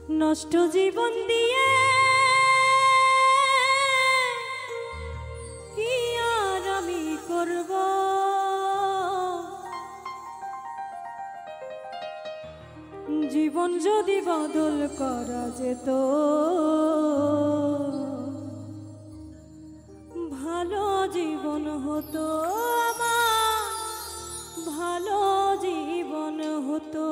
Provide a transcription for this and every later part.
নষ্ট জীবন দিয়ে কি আর আমি করব, জীবন যদি বদল করা যেত ভালো জীবন হতো, আমার ভালো জীবন হতো।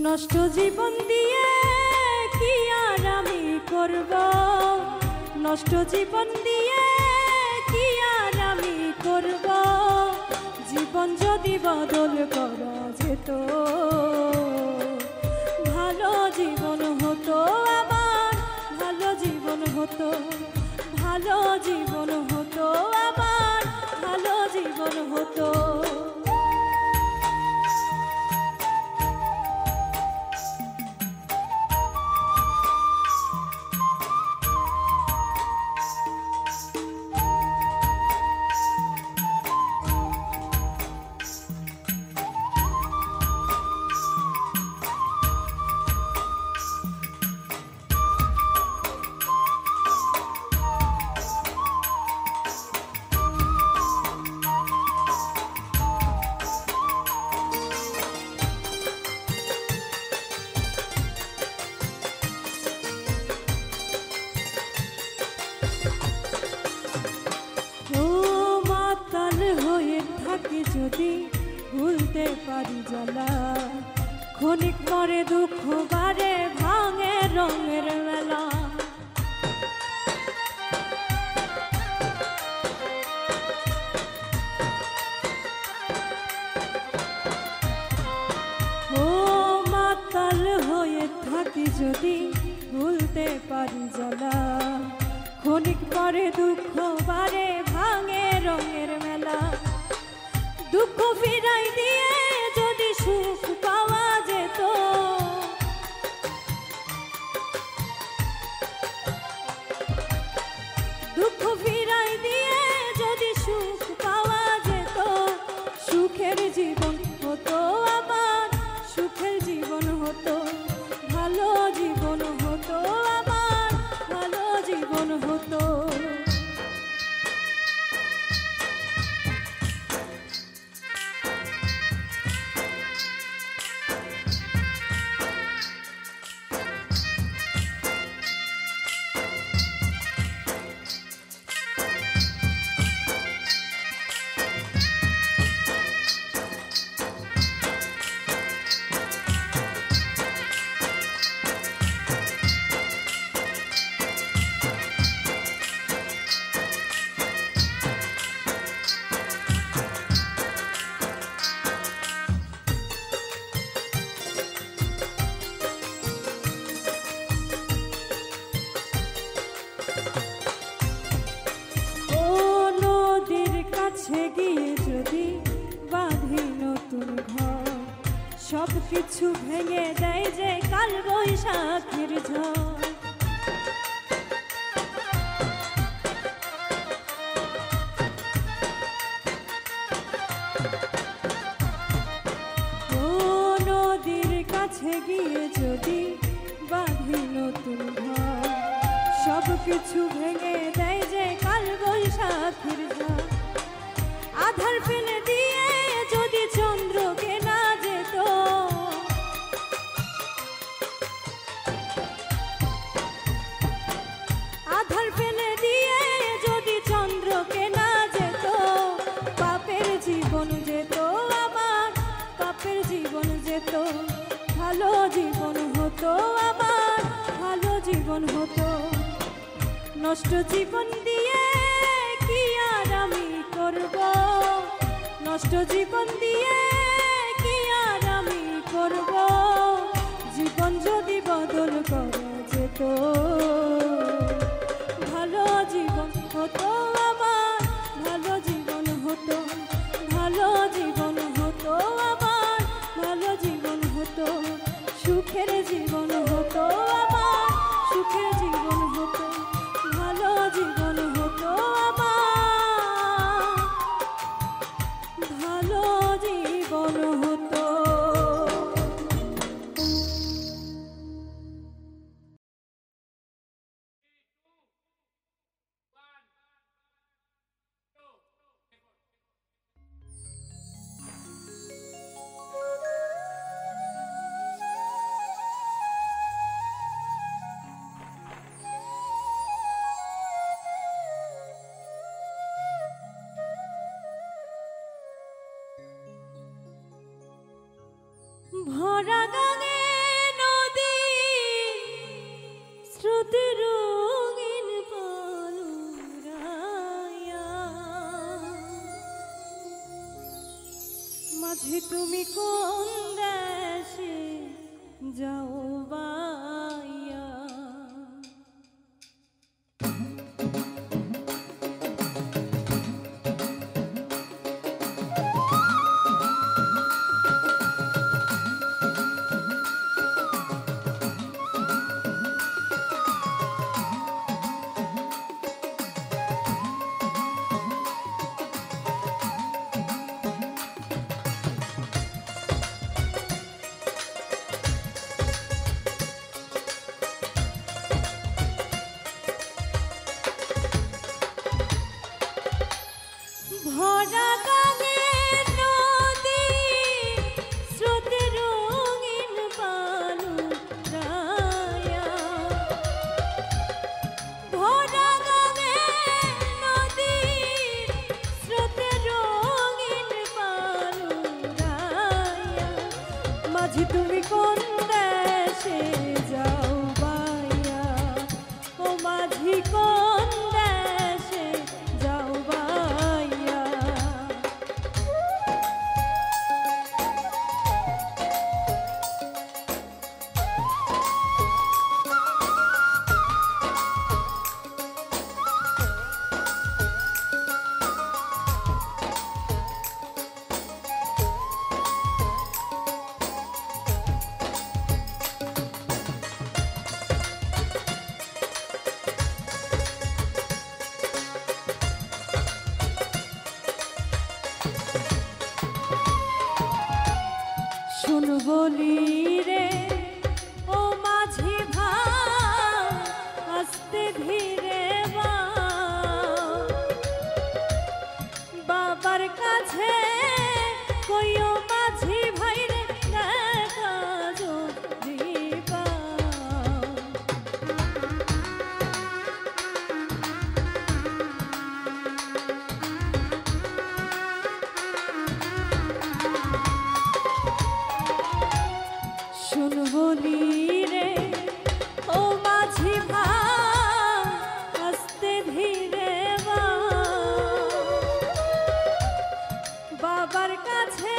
নষ্ট জীবন দিয়ে কি আর আমি করব, নষ্ট জীবন দিয়ে কি আর আমি করব, জীবন যদি বদল করা যেত ভালো জীবন হতো, আমার ভালো জীবন হতো, ভালো জীবন হতো, আমার ভালো জীবন হতো। যদি ভুলতে পারি জ্বালা, ক্ষণিক পরে দুঃখ বারে ভাঙে রঙের মেলা। ও মাতাল হয়ে থাকি যদি ভুলতে পারি জ্বালা, ক্ষণিক পরে দুঃখ বারে ভাঙে রঙের মেলা। দুঃখ ফিরাই দিয়ে যদি সুখ পাওয়া যেত, দুঃখ ফিরাই দিয়ে যদি সুখ পাওয়া যেত, সুখের জীবন হতো, আমার সুখের জীবন হতো, ভালো জীবন হতো, আমার ভালো জীবন হতো। গিয়ে যদি বাঁধি নতুন ঘর, সব কিছু ভেঙে দেয় যে কাল বৈশাখের ঝড়। ও নদীর কাছে গিয়ে যদি বাঁধি নতুন ঘর, সব কিছু ভেঙে দেয় যে কাল বৈশাখের ঝড়। আধার ফেলে দিয়ে যদি চন্দ্রকে না যেত, আধার ফেলে দিয়ে যদি চন্দ্রকে না যেত, পাপের জীবন যেত, আমার পাপের জীবন যেত, ভালো জীবন হতো, আমার ভালো জীবন হতো। নষ্ট জীবন দিয়ে কি আর আমি করব, নষ্ট জীবন দিয়ে ভরা গানে নদী শ্রুতি রঙিন পালুরায়া মাঝে তুমি কোন দেশে যাও বাইয়া ভরা গানে নদী স্রোতে রঙিন পালুরায়া ভরা গানে নদী স্রোতে রঙিন পালুরায়া মাঝি তুমি কোন দেশে যাও বাইয়া ও মাঝি কোন দেশে যাও বাইয়া শুন বলি রে ও মাঝি ভাই আস্তে ধীরে বাবার কাছে কইও মাঝি ভাই রে দেখা যদি পাও শুন বলি রে ও মাঝি ভাই আস্তে ধীরে বাবার কাছে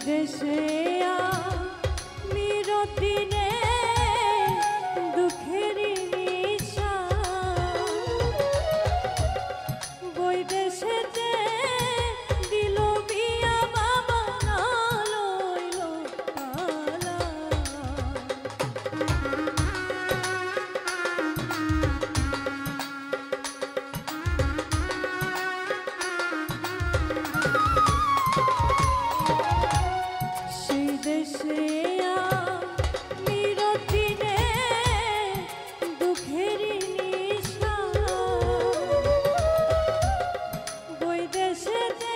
দেশে আমি রতিনে দুঃখের নিশা বই দেশেতে দিল বিয়া বাবা না লইল কালা সেই দেশে আমি রতিনে দুঃখের নিশা বই দেশেতে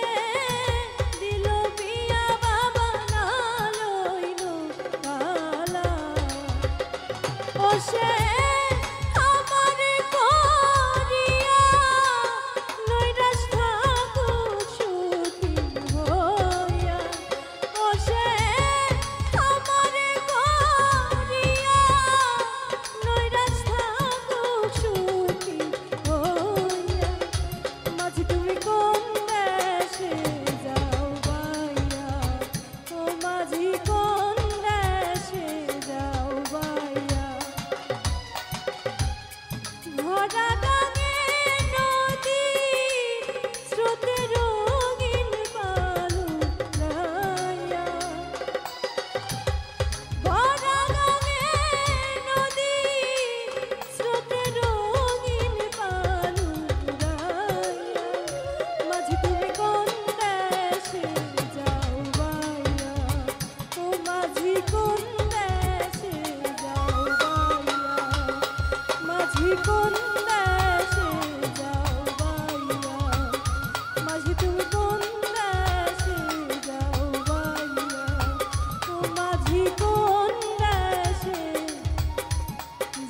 দিল বিয়া বাবা না লইল কালা ও সে আমার করিয়া নৈরাশ থাকুক সুখী হইয়া ও সে আমার করিয়া নৈরাশ থাকুক সুখী হইয়া মাঝি তুমি কোন দেশে যাও বাইয়া ও মাঝি কোন দেশে যাও বাইয়া ভরা গাঙে নদী স্রোতে রঙিন বালু নাইয়া ভরা গাঙে নদী স্রোতে রঙিন বালু নাইয়া মাঝি তুমি কোন দেশে যাও বাইয়া ও মাঝি কোন দেশে যাও বাইয়া মাঝি কোন দেশে যাও বাইয়া মাঝি তুমি কোন দেশে যাও বাইয়া ও মাঝি কোন দেশে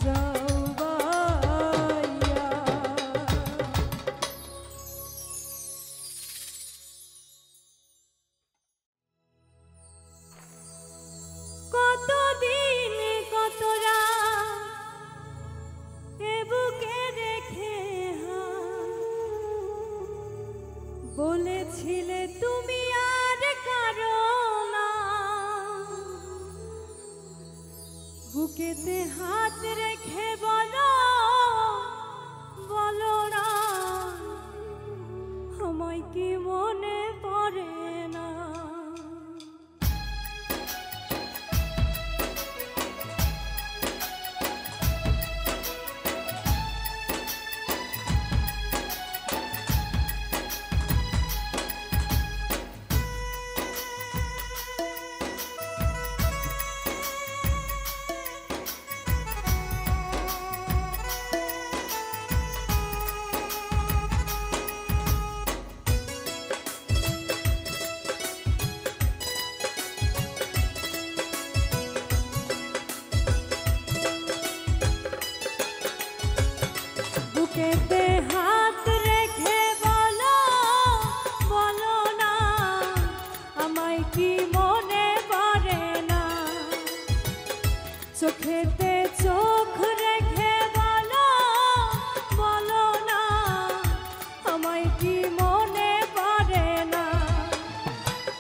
যাও বাইয়া কতদিন কত রাত এ বুকে রেখে বলেছিলে তুমি আর কারো না বুকেতে হাত রেখে বলো বলো না আমায় কি মনে পড়ে না বুকেতে হাত রেখে বলো বলো না আমায় কি মনে পড়ে না চোখেতে চোখ রেখে বলো বলো না আমায় কি মনে পড়ে না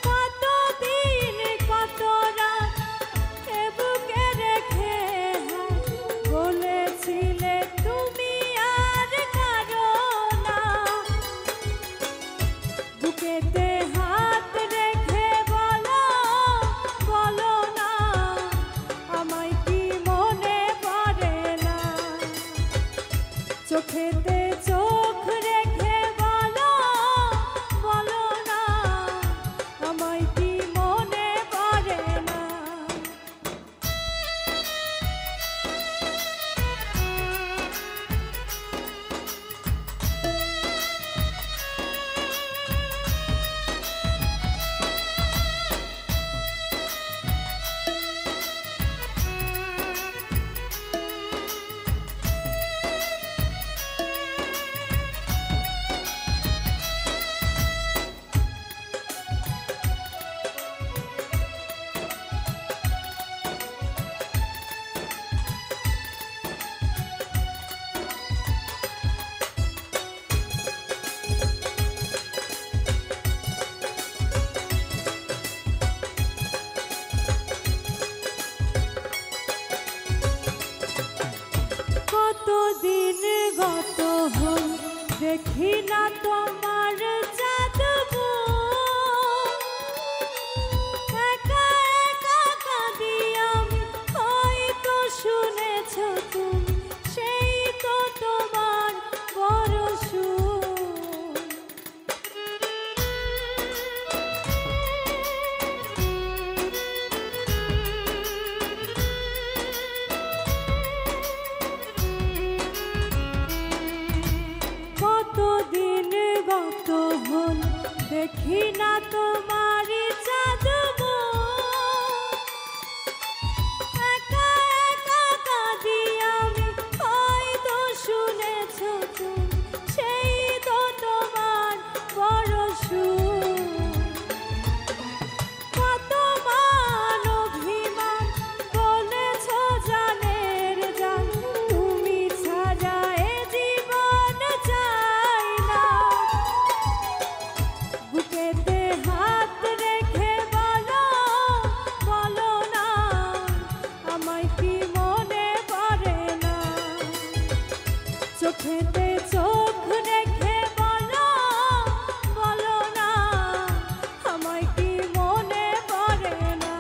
কতদিন কত রাত এ বুকে রেখে বলেছিলে তুমি আর কারো না বুকেতে হাত রেখে বলো বলো না আমায় কি মনে পড়ে না চোখেতে চোখ রেখে বলো বলো না আমায় কি মনে পড়ে না দেখি না তোমারি জাদু একা একা কাঁদি আমি হয়তো শুনেছ তুমি সেই তো তোমার বড় সুর কত মান অভিমান বলেছ জানের জান তুমি ছাড়া এ জীবন চাই না বুকেতে হাত রেখে বলো বলো না আমায় কি মনে পড়ে না চোখেতে চোখ রেখে বলো বলো না আমায় কি মনে পড়ে না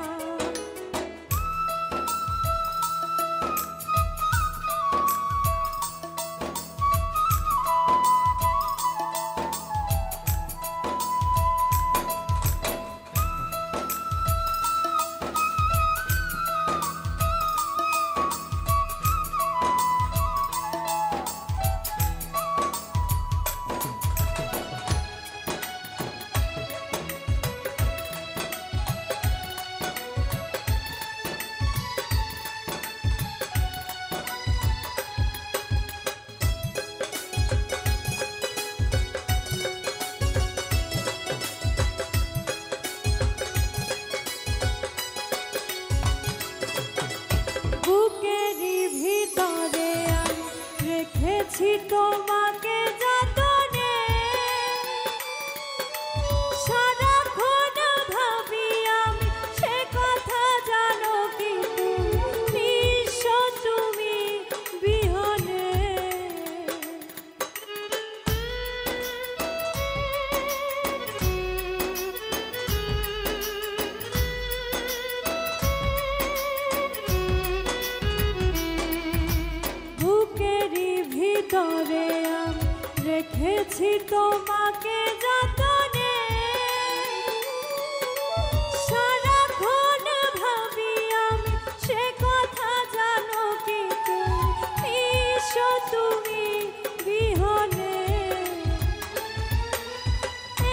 বুকেরই ভিতরে আমি রেখেছি তোমাকে যতনে সারাক্ষণ ভাবি আমি সে কথা জানো কি তুমি নিঃস্ব তুমি বিহনে বুকেরই ভিতরে আমি রেখেছি তোমাকে যতনে সারাক্ষণ ভাবি আমি সে কথা জানো কি তুমি নিঃস্ব তুমি বিহনে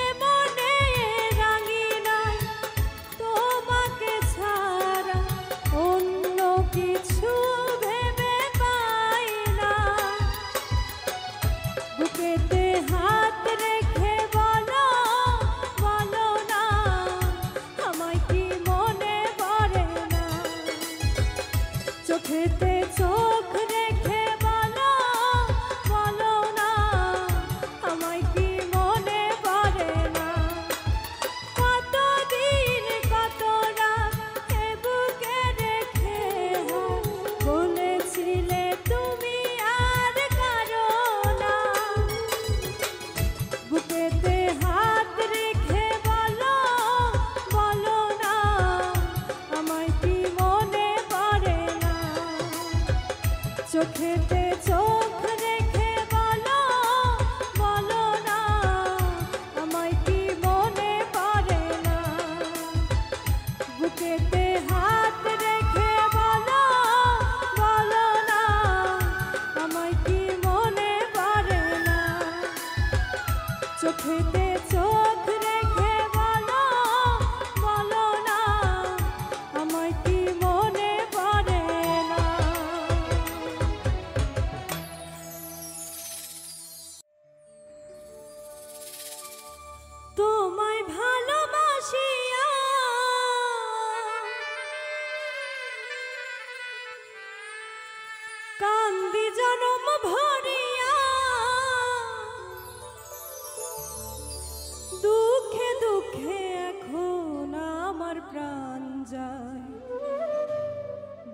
এমনে রাঙিনাই তোমাকে ছাড়া অন্য কিছু ভেবে পাই না বুকেতে হাত রেখে বলো বলো না আমায় কি মনে পড়ে না চোখেতে চোখ রেখে বলো বলো না আমায় কি মনে পড়ে না কতদিন কত রাত এ বুকে রেখে বলেছিলে তুমি আর কারো না বুকেতে হাত রেখে বলো বলো না আমায় কি মনে পড়ে না চোখেতে চোখ রেখে বলো বলো না আমায় কি মনে পড়ে না বুকেতে হাত রেখে বলো বলো না আমায় কি মনে পড়ে না চোখেতে চোখ রেখে বলো বলো না আমায় কি মনে পড়ে না তোমায় ভালোবাসিয়া কান্দি জনম ভরিয়া দুঃখে দুঃখে এখন আমার প্রাণ যায়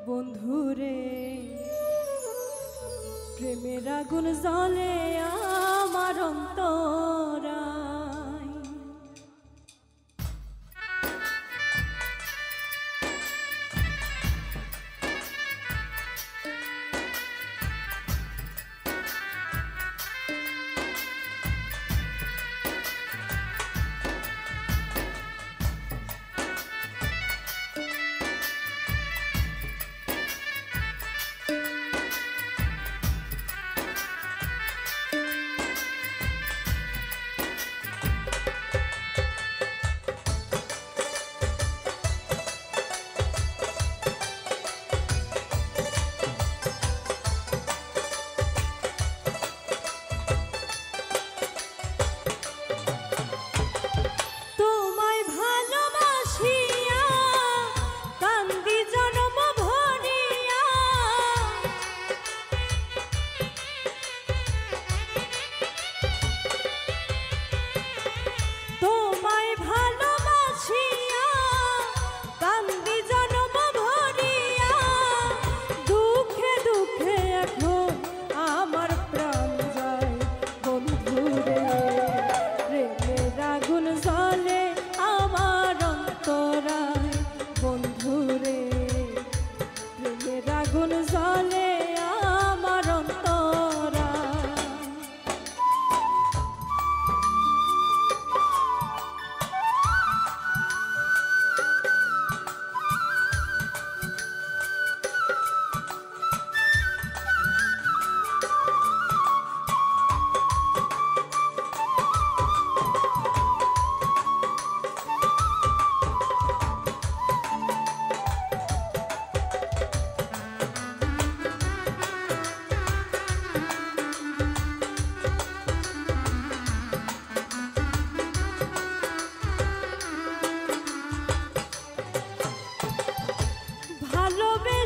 বন্ধুরে প্রেমের আগুন জ্বলে আমার অন্তরায়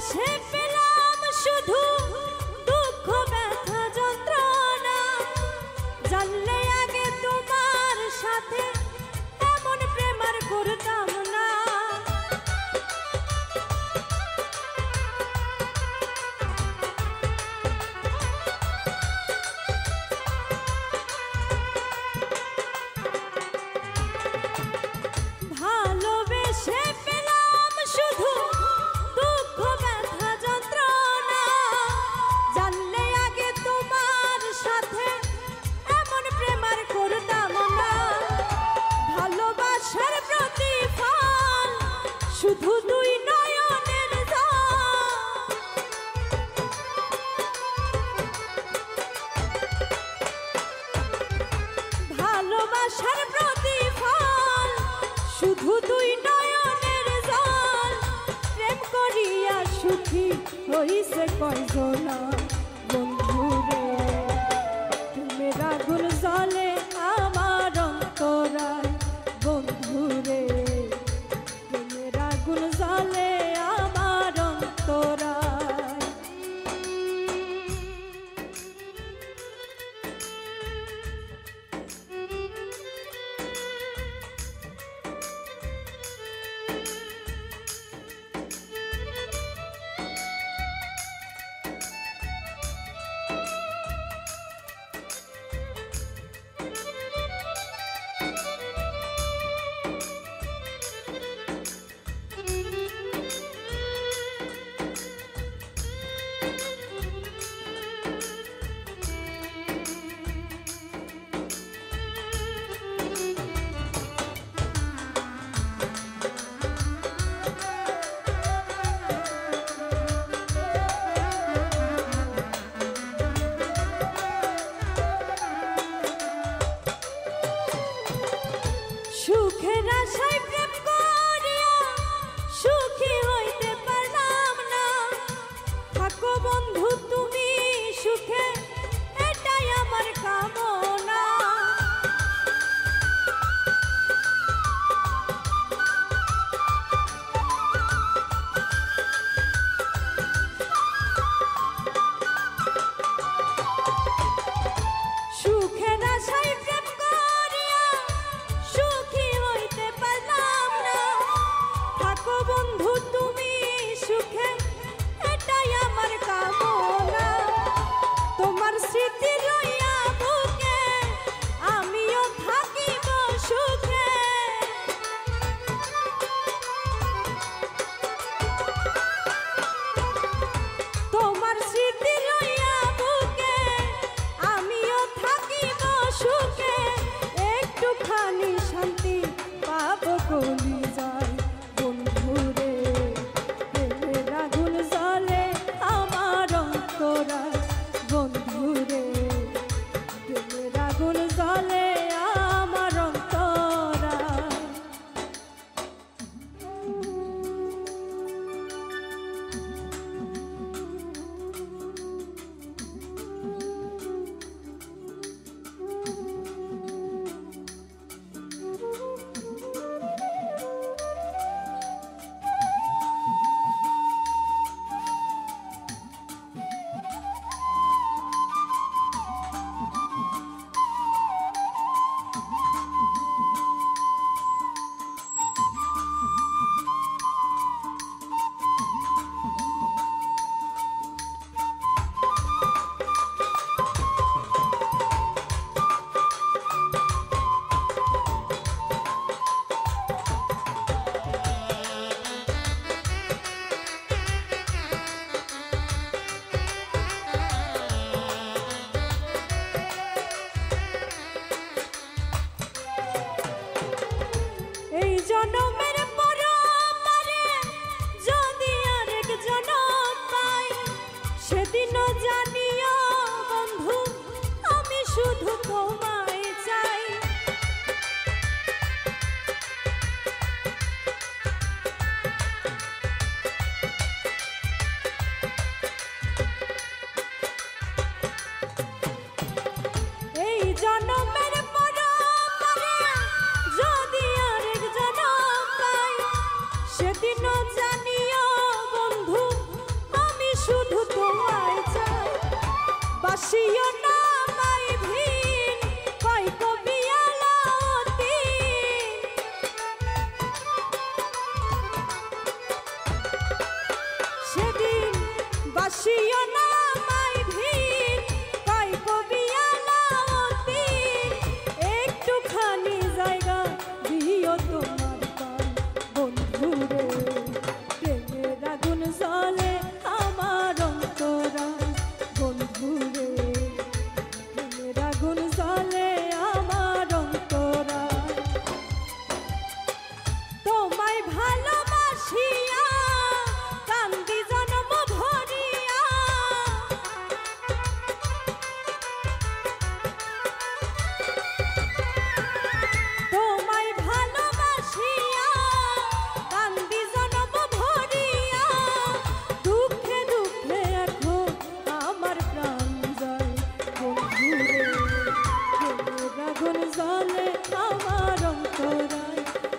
ভালোবেসে পেলাম শুধু দুঃখ ব্যথা যন্ত্রণা, জানলে আগে তোমার সাথে এমন প্রেম আর করতাম না। ভালোবেসে পেলাম শুধু দুঃখ ব্যথা যন্ত্রণা, জানলে আগে তোমার সাথে এমন প্রেম আর করতাম না। ভালোবাসার প্রতিফল শুধু দুই নয়নের জল, ভালোবাসার প্রতিফল শুধু দুই নয়নের জল। প্রেম করিয়া সুখী হইছে কয়জনা বন্ধুরে, প্রেমের আগুন জ্বলে আমার অন্তরায় বন্ধুরে, প্রেমের আগুন জ্বলে আমার অন্তরায়।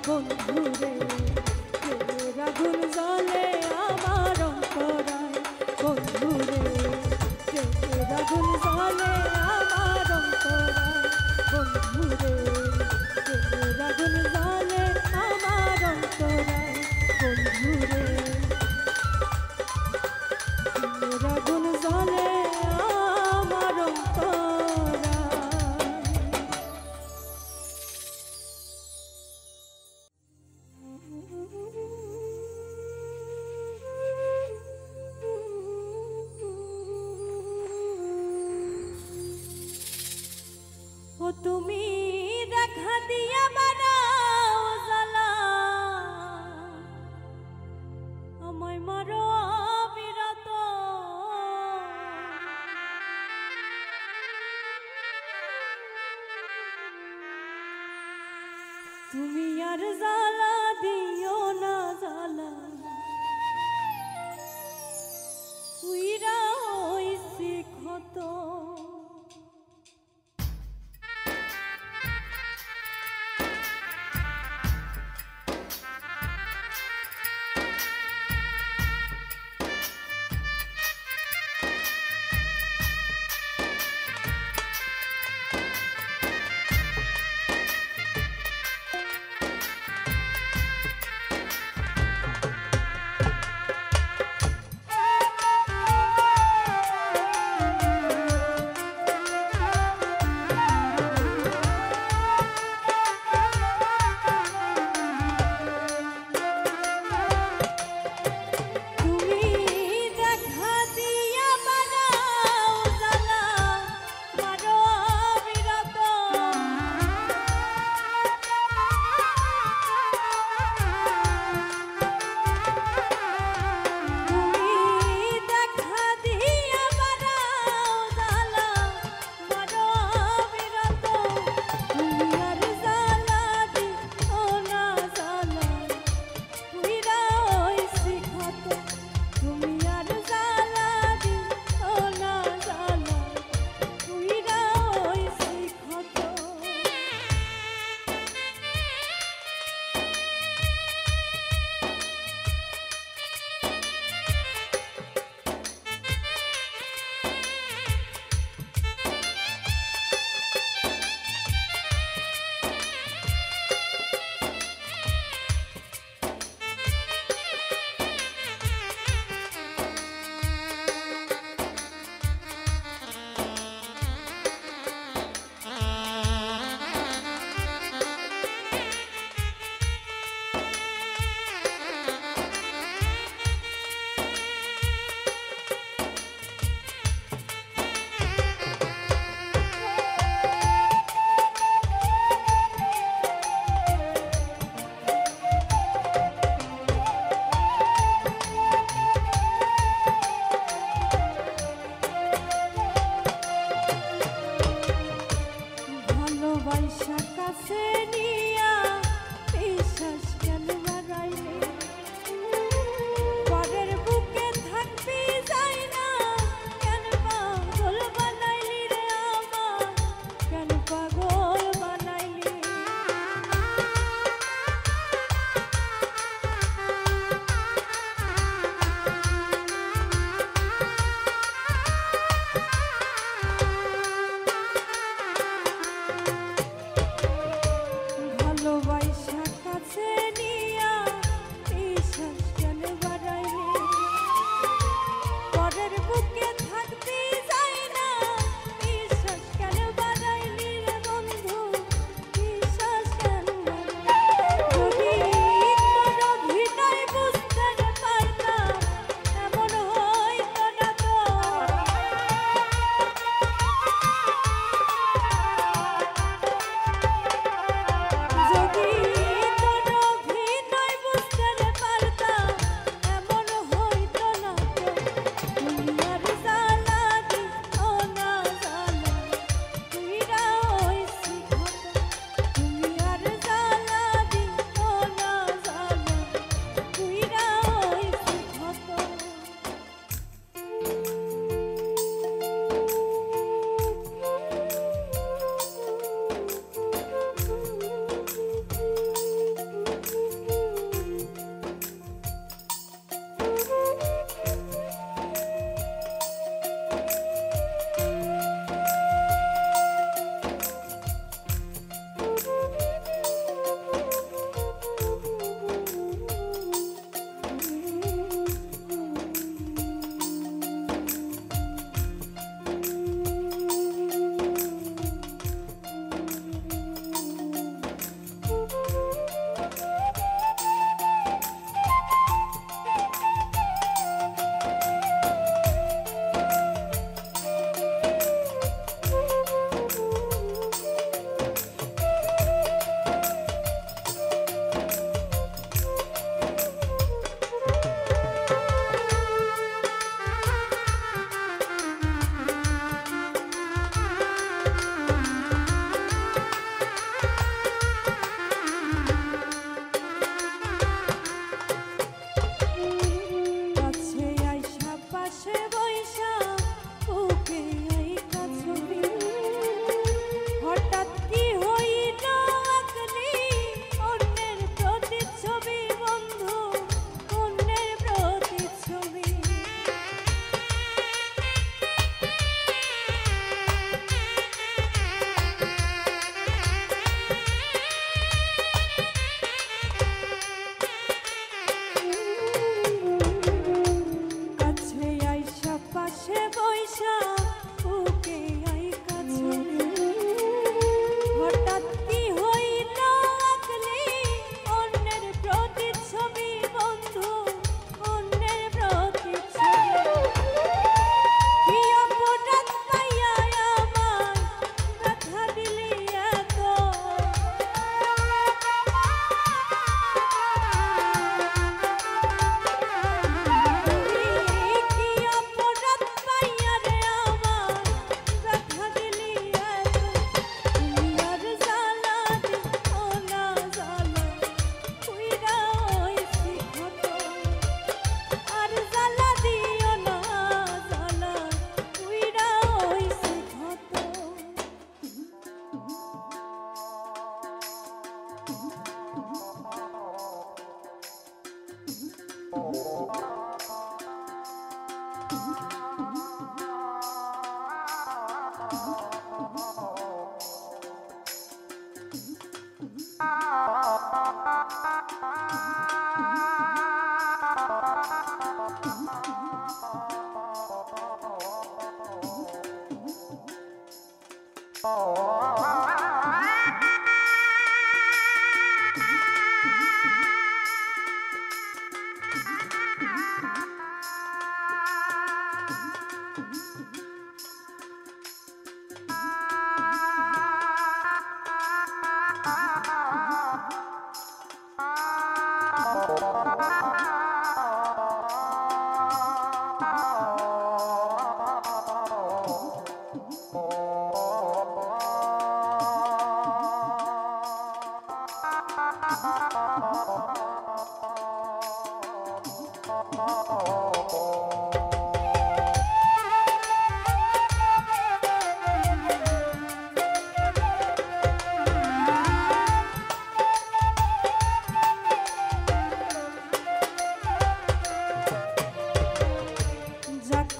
বন্ধুরে প্রেমের আগুন জ্বলে আমার অন্তরায় বন্ধুরে প্রেমের আগুন জ্বলে আমার অন্তরায় বন্ধুরে প্রেমের আগুন জ্বলে আমার অন্তরায় বন্ধুরে প্রেমের আগুন জ্বলে আমার অন্তরায়। ও তুমি দেখা দিয়া বানাও জ্বালা আমায় মারো অবিরত তুমি আর জ্বালা দিও না জ্বালা উইরা হইছি ক্ষত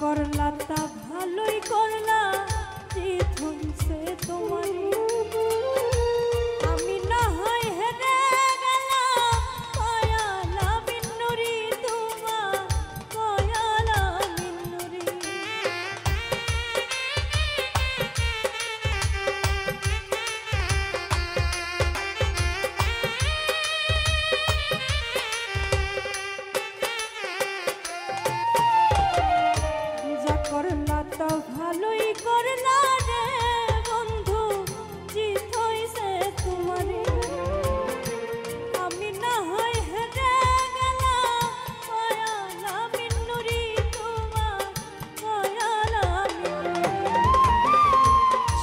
করলা তা ভালোই করলা, জিত হইছে তোমারই। আমি না হয় হেরে গেলাম, কয়ালা মিন্নুরি তোমা, কয়ালা মিন্নুরি। করলা তো ভালোই করলা রে বন্ধু, জিত হইছে তোমারই। আমি না হয় হেরে গেলাম, কয়ালা মিন্নুরি তোমা, কয়ালা মিন্নুরি।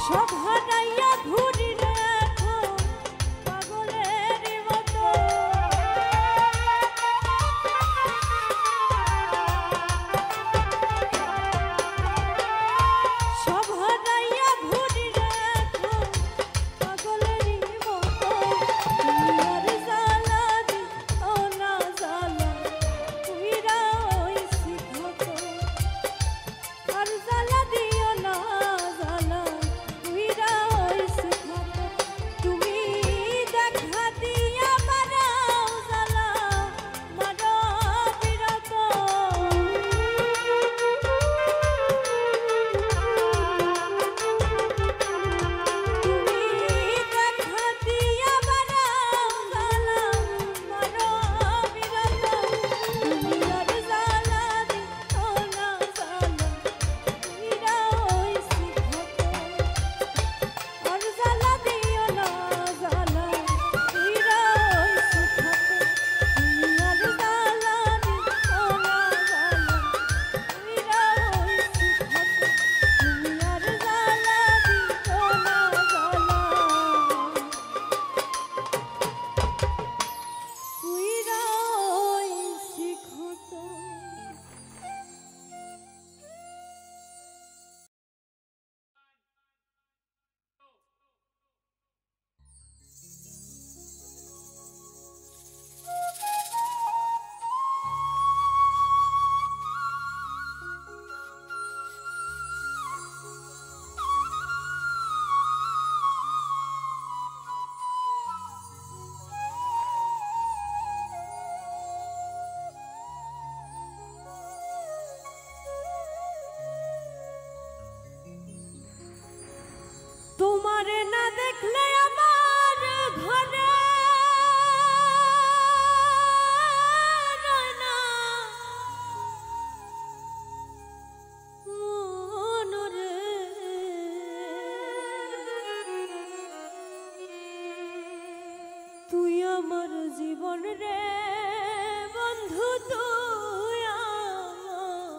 সব হারাইয়া ঘুরি রে এখন পাগলের মতো। তোমারে না দেখলে আমার ঘরে না মনরে। তুই আমার জীবন রে বন্ধু, তুই আমার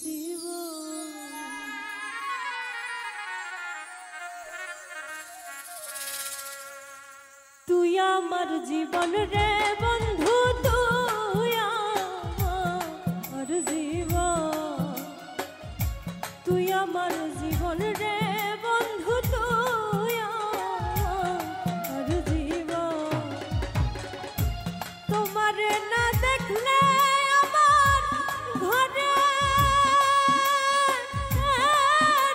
জীবন। তুই আমার জীবন রে বন্ধু, তুই আমার জীবন। তুই আমার জীবন রে বন্ধু, তুই আমার জীবন। তোমারে না দেখ দেখলে আমার ঘরে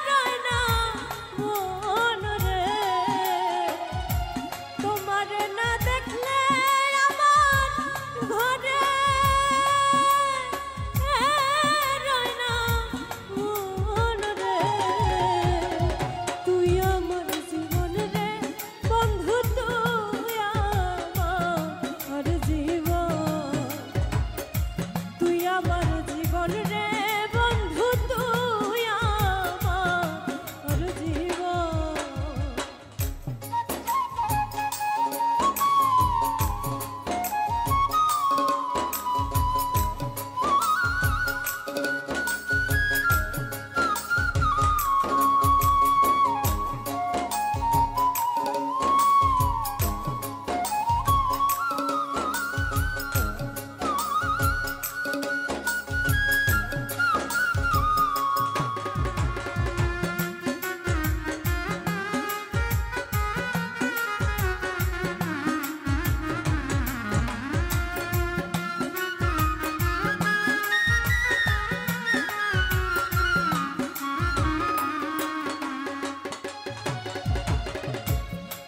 রয় না মন রে, তোমার না দেখলে আমার ঘরে রয় না মন রে। তুই আমার জীবন রে বন্ধু, তুই আমার জীবন, তুই আমার জীবন রে বন্ধু, তুই আমার জীবন।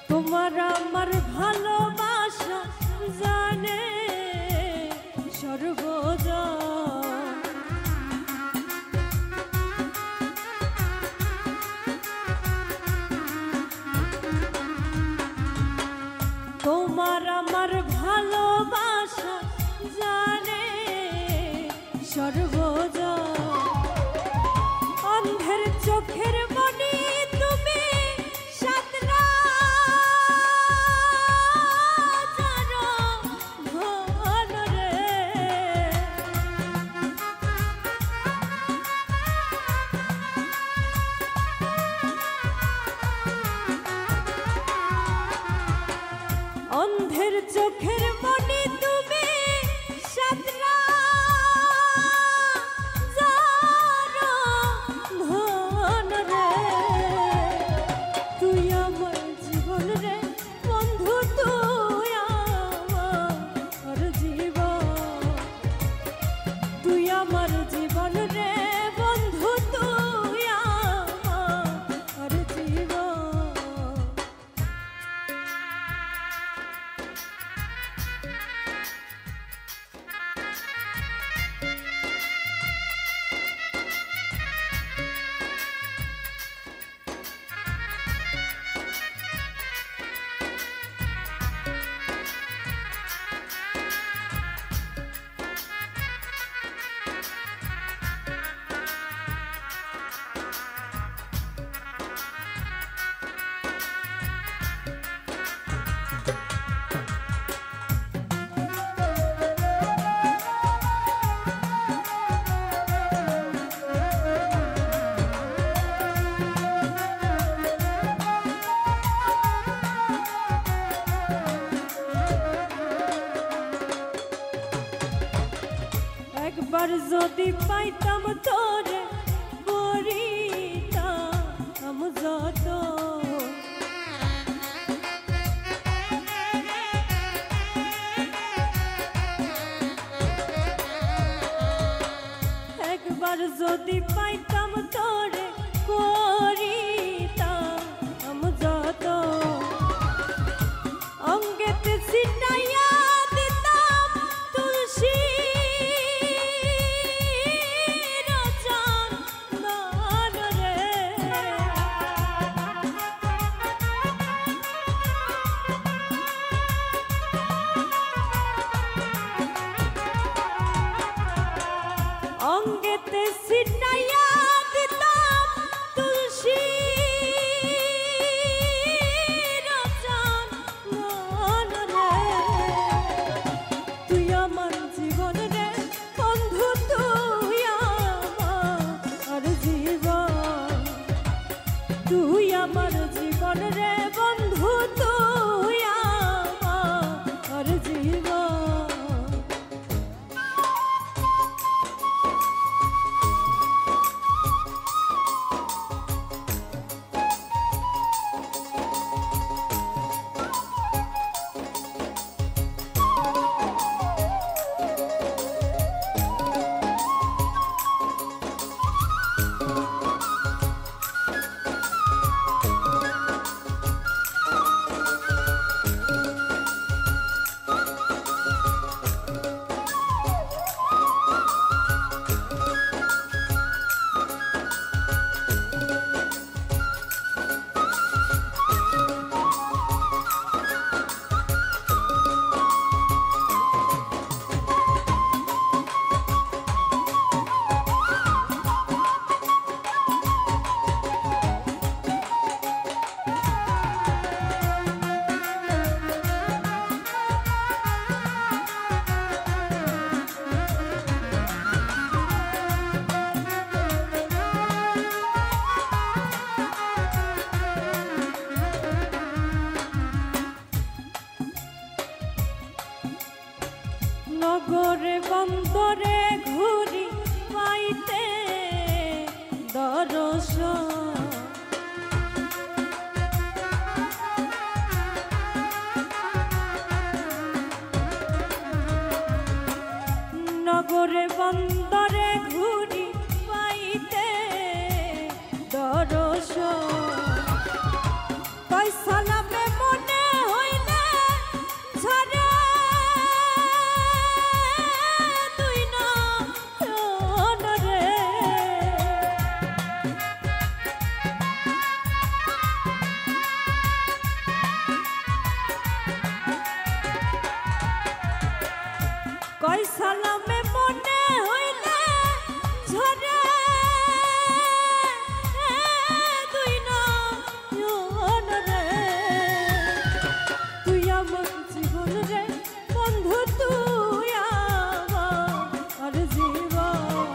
তোমার আমার ভালোবাসা জানে সর্বজন, তোমার আমার ভালোবাসা জানে সর্বজন। অন্ধের চোখের মনি তুমি সাতরা ঘন রে, অন্ধের চোখের মনি তুমি সাতরা ঘন রে। তুই আমার জীবন রে বন্ধু, তুই আমার জীবন, তুই আমার জীবন রে বন্ধু, তুই আমার জীবন। একবার যদি পাইতাম তোরে করিতাম যত, একবার যদি পাইতাম তোরে করিতাম যত, অঙ্গেতে ছিটাইয়া দিতাম তুলসী অঙ্গেতে ছিটাইয়া নগরে বন্দরে ঘুরি পাইতে দর্শন, নগরে বন্দরে ঘুরি পাইতে দর্শন, কই সালামে মনে হইলে ঝরে তুই নয়ন রে, কই সালামে মনে হইলে ঝরে তুই নয়ন রে, তুই আমার জীবন রে বন্ধু, তুই আমার জীবন,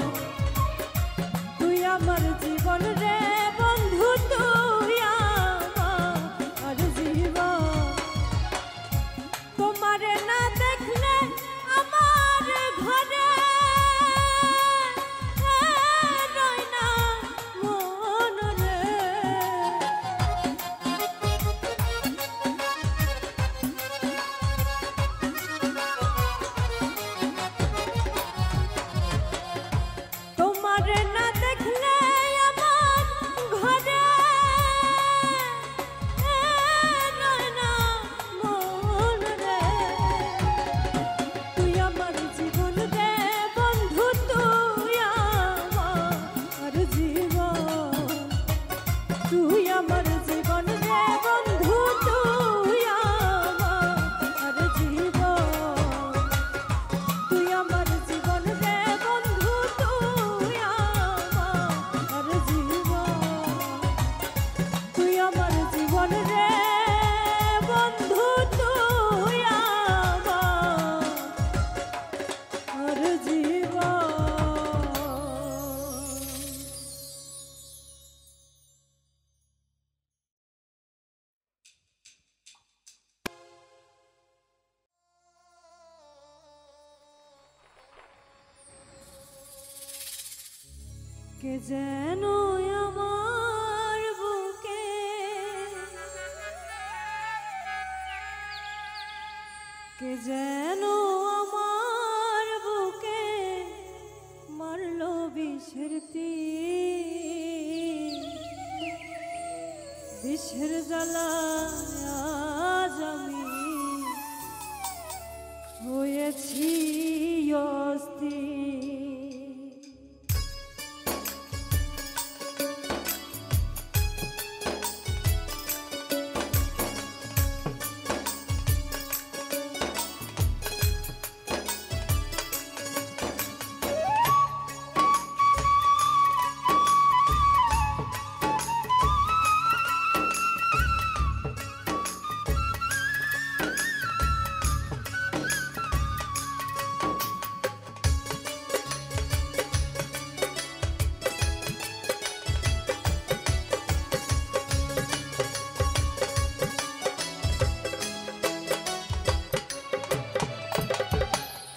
তুই আমার জীবন রে বন্ধু, তুই আমার জীবন, তোমারে না দেখলে আমার ঘরে রয় না মন রে, তোমারে না দেখলে আমার ঘরে রয় না মন রে, তুই আমার জীবন রে বন্ধু, তুই আমার জীবন, তুই আমার জীবন রে বন্ধু, তুই আমার জীবন, তুই আমার জীবন রে বন্ধু, তুই আমার জীবন, তুই আমার জীবন রে বন্ধু, তুই আমার জীবন। কে যেন আমার বুকে কে যেন আমার বুকে মারলো বিষের তীর, বিষের জ্বালায় আজ আমি হয়েছি অস্থির।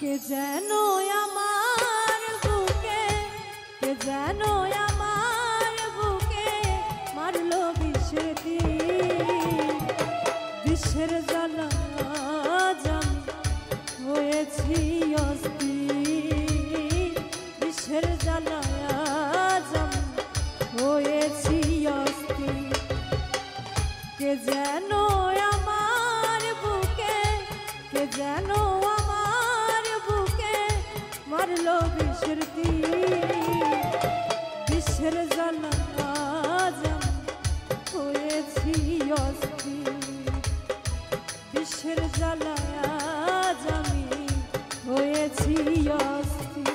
কে যেন আমার বুকে কে যেন আমার বুকে মারলো বিষের তীর, বিষের জ্বালা আমি হয়েছি অস্থির, বিষের জ্বালা আমি হয়েছি অস্থির। কে যেন আমার বুকে কে যেন মারলো বিষের তীর, বিষের জ্বালা আজ হয়েছি অস্থির, বিষের জ্বালা আজ আমি হয়েছি অস্থির।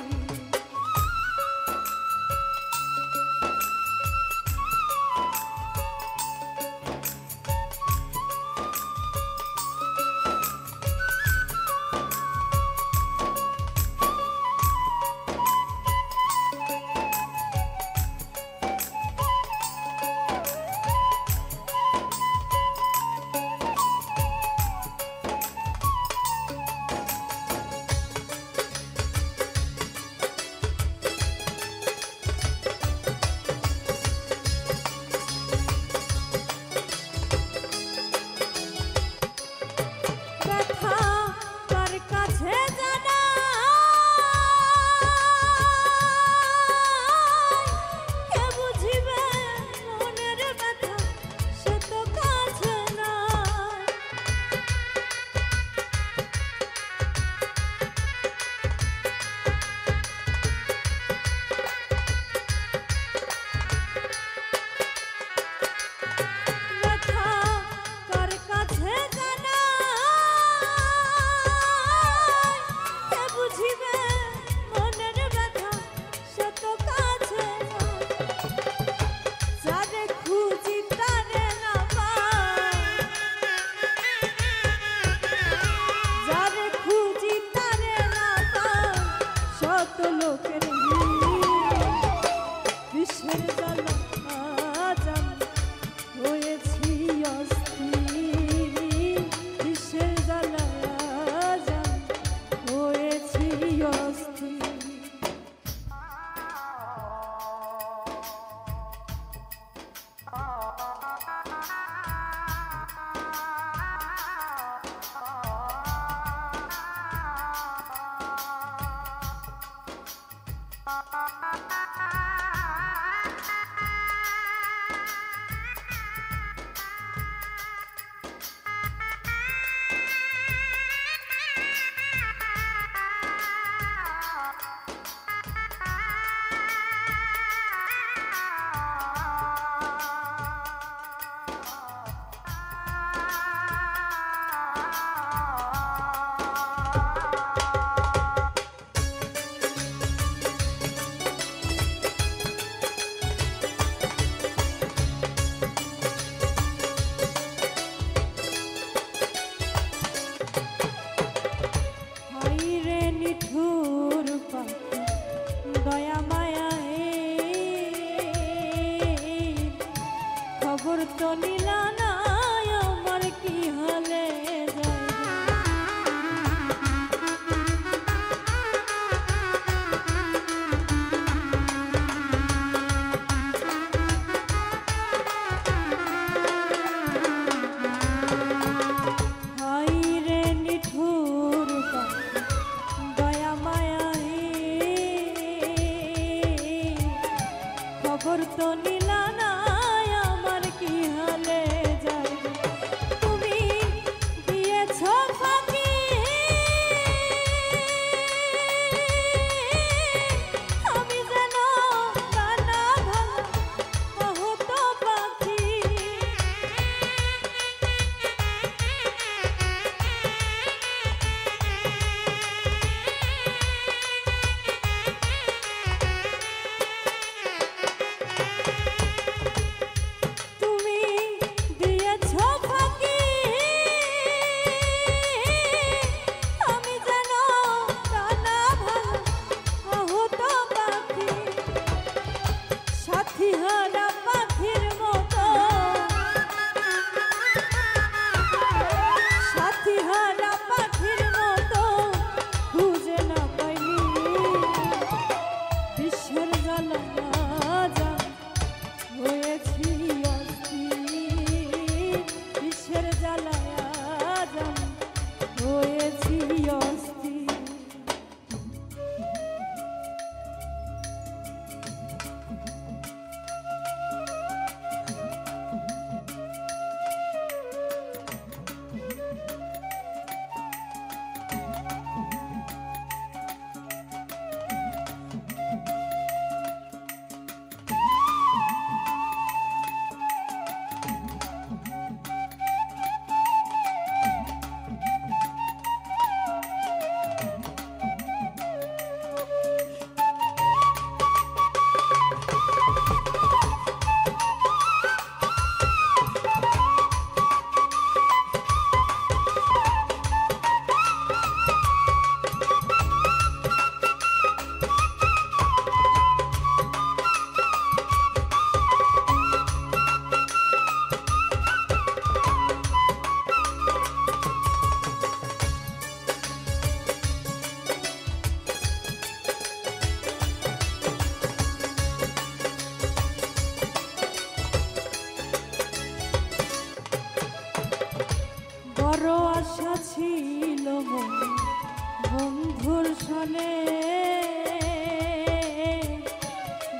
বন্ধুর সনে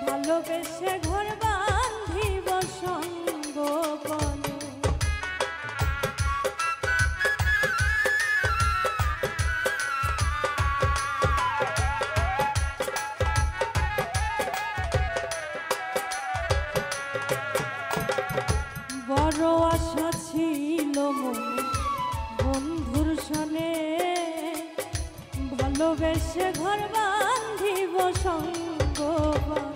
ভালোবেসে ঘর বাঁধিব সঙ্গোপনে। বড় আশা ছিল মনে বন্ধুর সনে ভালোবেসে ঘর বাঁধিব সঙ্গোপনে।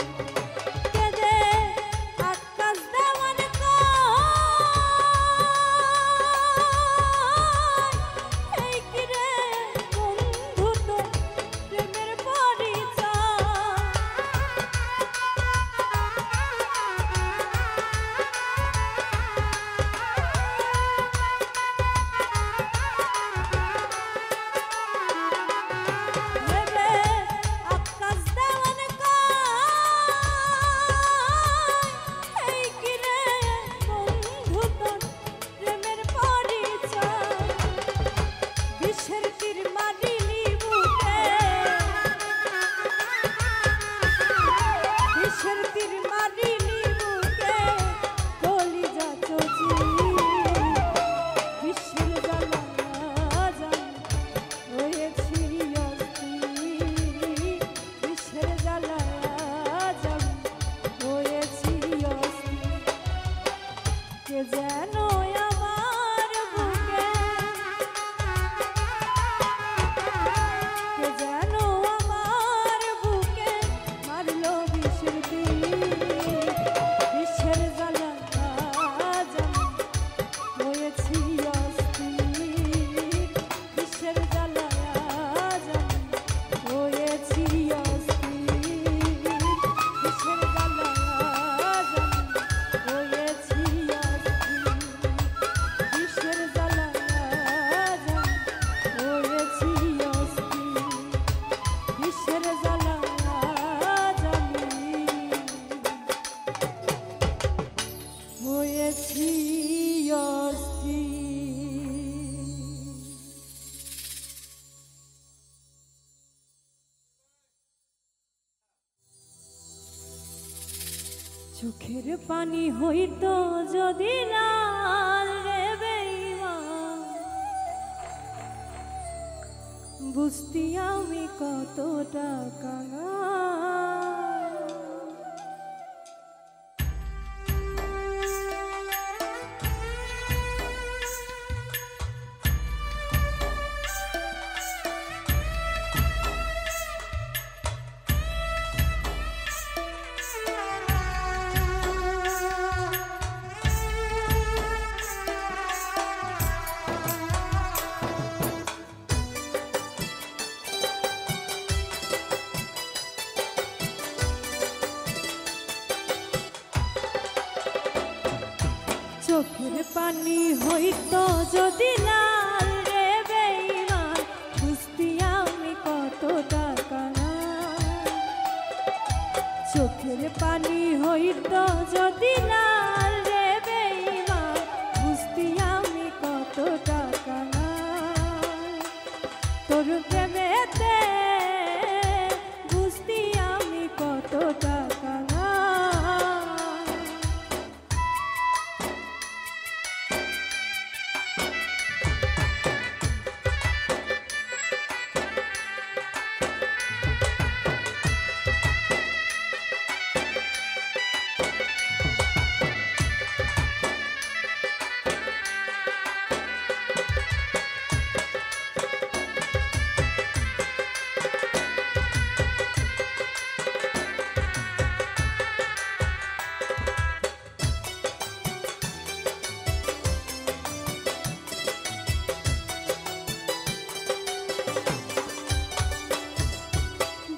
চোখের পানি হইতো যদি লাল রে বেঈমান, বুঝতি আমি কতটা কাঙাল। চোখের পানি হইতো যদি লাল রে বেঈমান, বুঝতি আমি কতটা কাঙাল। চোখের পানি হইতো যদি লাল রে বেঈমান, বুঝতি আমি কতটা কাঙাল। তোর প্রেমেতে বুঝতি আমি কতটা কাঙাল।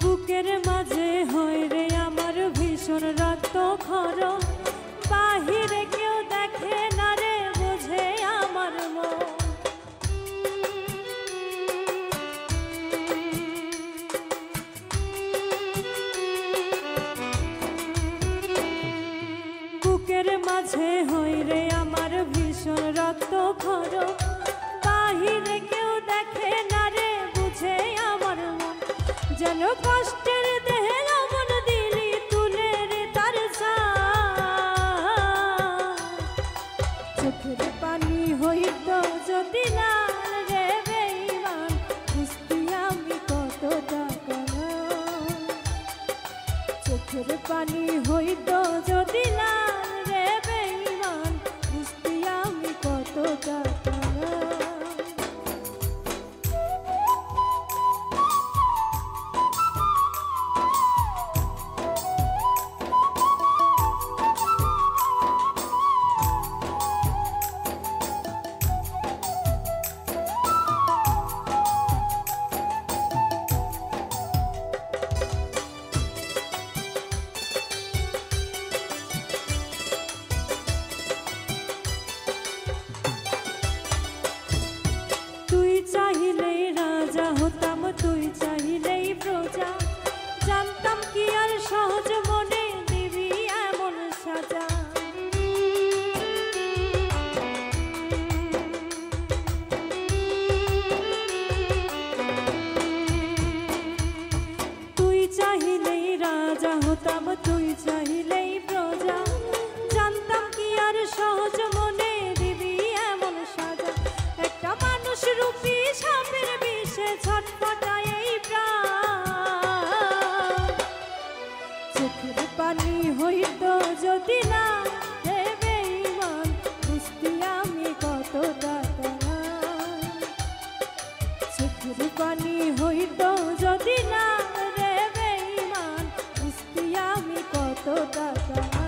বুকের মাঝে হয় রে আমার ভীষণ রক্ত খর, বাহিরে কেউ দেখে না রে বুঝে আমার মন। বুকের মাঝে হয় রে আমার ভীষণ রক্ত খর, বাহিরে কেউ দেখে না রে বুঝে আমার মন। যেন কষ্টের দেহে লবণ দিলি তুলে রে তার চোখের পানি হইত যদি লাল রে বেঈমান বুঝতি আমি কতটা কানা চোখের পানি হইত যদি লাল রে বেঈমান বুঝতি আমি কতটা কানা চাহিলেই রাজা হতাম তুই চাহিলেই প্রজা জানতাম কি আর সহজ মনে দিবি এমন সাজা তুই চাহিলেই রাজা হতাম তুই চাহিলেই প্রজা জানতাম কি আর সহজ মনে দিবি এমন সাজা একটা মানুষ রূপী সাপের বিষে ছটফটায় এই প্রাণ চোখের পানি হইত যদি না রে বেঈমান বুঝতি আমি কতটা কানা চোখের পানি হইত যদি না রে বেঈমান বুঝতি আমি কতটা কানা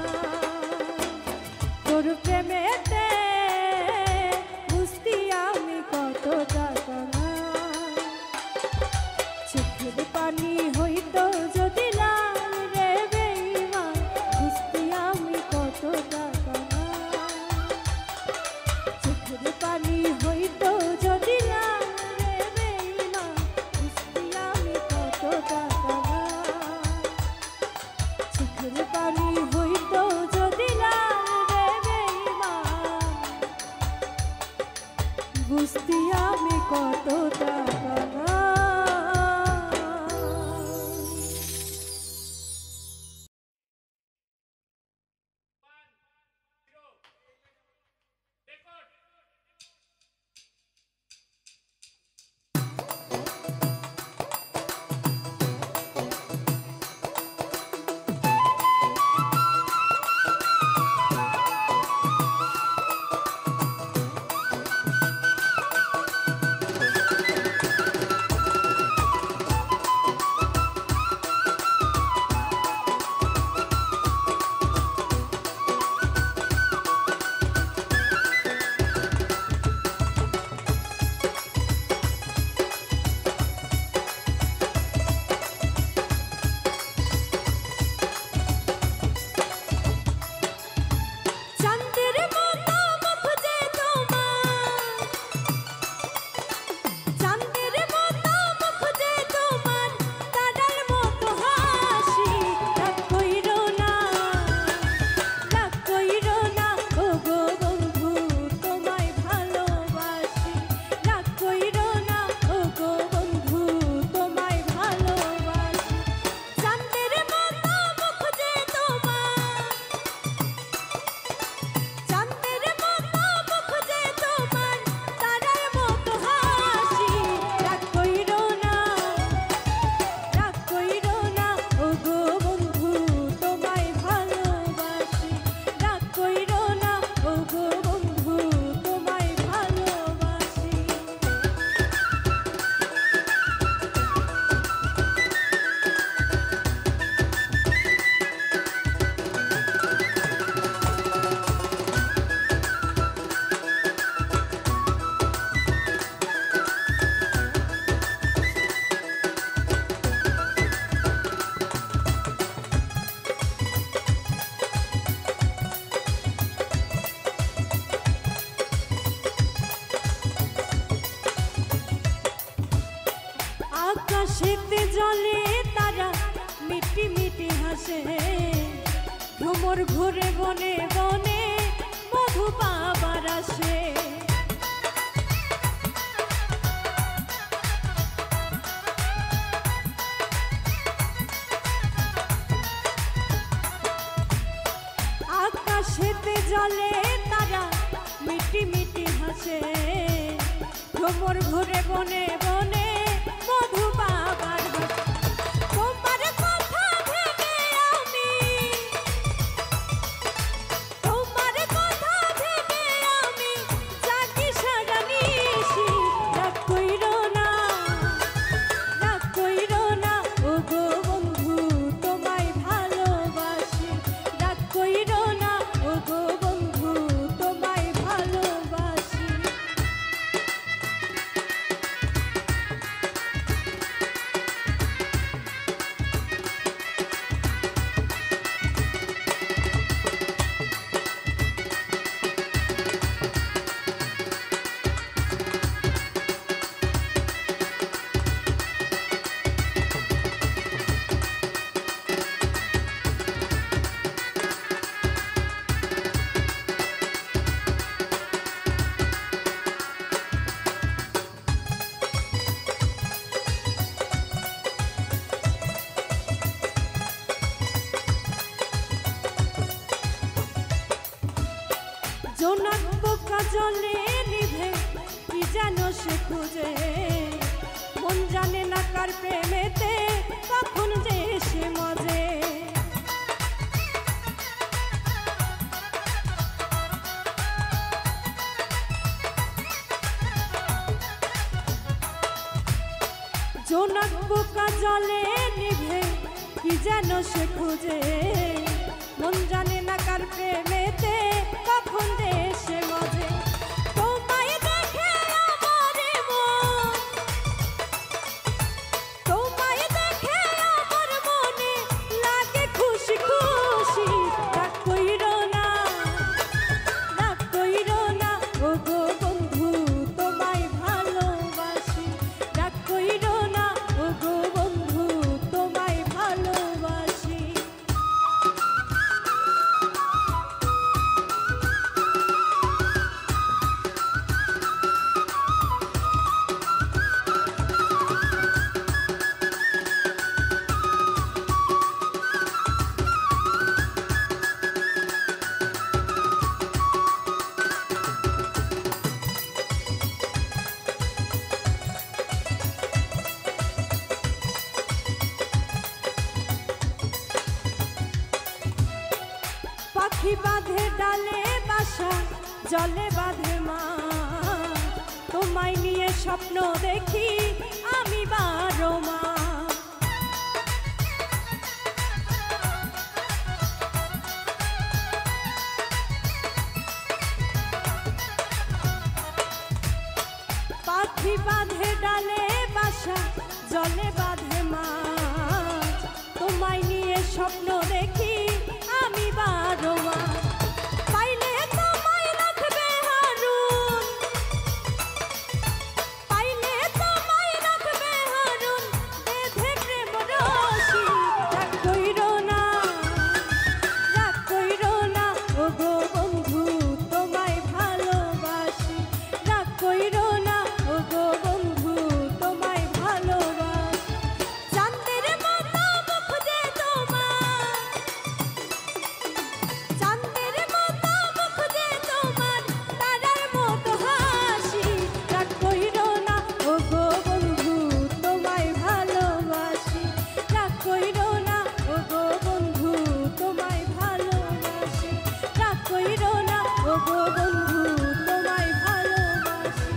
তোর প্রেমেতে বুঝতি আমি কতটা কানা চোখের পানি হইত যদি লাল রে বেঈমান বুঝতি আমি কতটা কানা চোখের পানি হইত যদি লাল রে বেঈমান বুঝতি আমি কতটা কানা চোখের পানি হইত যদি লাল রে বেঈমান বুঝতি আমি কতটা কানা আকাশেতে জলে তারা মিটি মিটি হাসে ভ্রমর ঘুরে বনে বনে মধু পাবার আসে জলে তারা মিটি মিটি হাসে, ভ্রমর ঘুরে বনে বনে মধু পাবার তোমার কথা ভেবে আমি, তোমার কথা ভেবে আমি জাগি সারা নিশি। রাগ কইরো না, রাগ কইরো না ও গো বন্ধু তোমায় ভালোবাসি। রাগ কইরো না ও গো বন্ধু তোমায় ভালোবাসি। জোনাক পোকা জলে নিভে কি যেন সে খুঁজে, মন জানে না কার প্রেমেতে কখন যে সে মজে। জোনাক পোকা জলে নিভে কি যেন সে খুঁজে, মন জানে না কার প্রেমেতে কখন যে সে মজে। তোমায় দেখে আমার মন, তোমায় দেখে আমার মনে লাগে খুশি খুশি। রাগ কইরো না, রাগ কইরো না ও গো বন্ধু তোমায় ভালোবাসি। রাগ কইরো না ও গো বন্ধু তোমায় ভালোবাসি। পাখি বাঁধে ডালে বাসা, জলে বাঁধে মা, তোমায় নিয়ে স্বপ্ন দেখি আমি 12 মাস। পাখি বাঁধে ডালে বাসা, জলে বাঁধে মা, তোমায় নিয়ে স্বপ্ন দেখি আমি 12 মাস। পাইলে তোমায় রাখবে হারুন, পাইলে তোমায় রাখবে হারুন বেঁধে প্রেম রশি। রাগ কইরো না, রাগ কইরো না ও গো বন্ধু তোমায় ভালোবাসি। রাগ কইরো না ও গো বন্ধু তোমায় ভালোবাসি। চাঁদের মতো মুখ যে তোমার, চাঁদের মতো মুখ যে তোমার, তারার মতো হাসি। রাগ কইরো না ও গো বন্ধু তোমায় ভালোবাসি। রাগ কইরো না ও গো বন্ধু তোমায় ভালোবাসি। রাগ কইরো না ও গো বন্ধু তোমায় ভালোবাসি।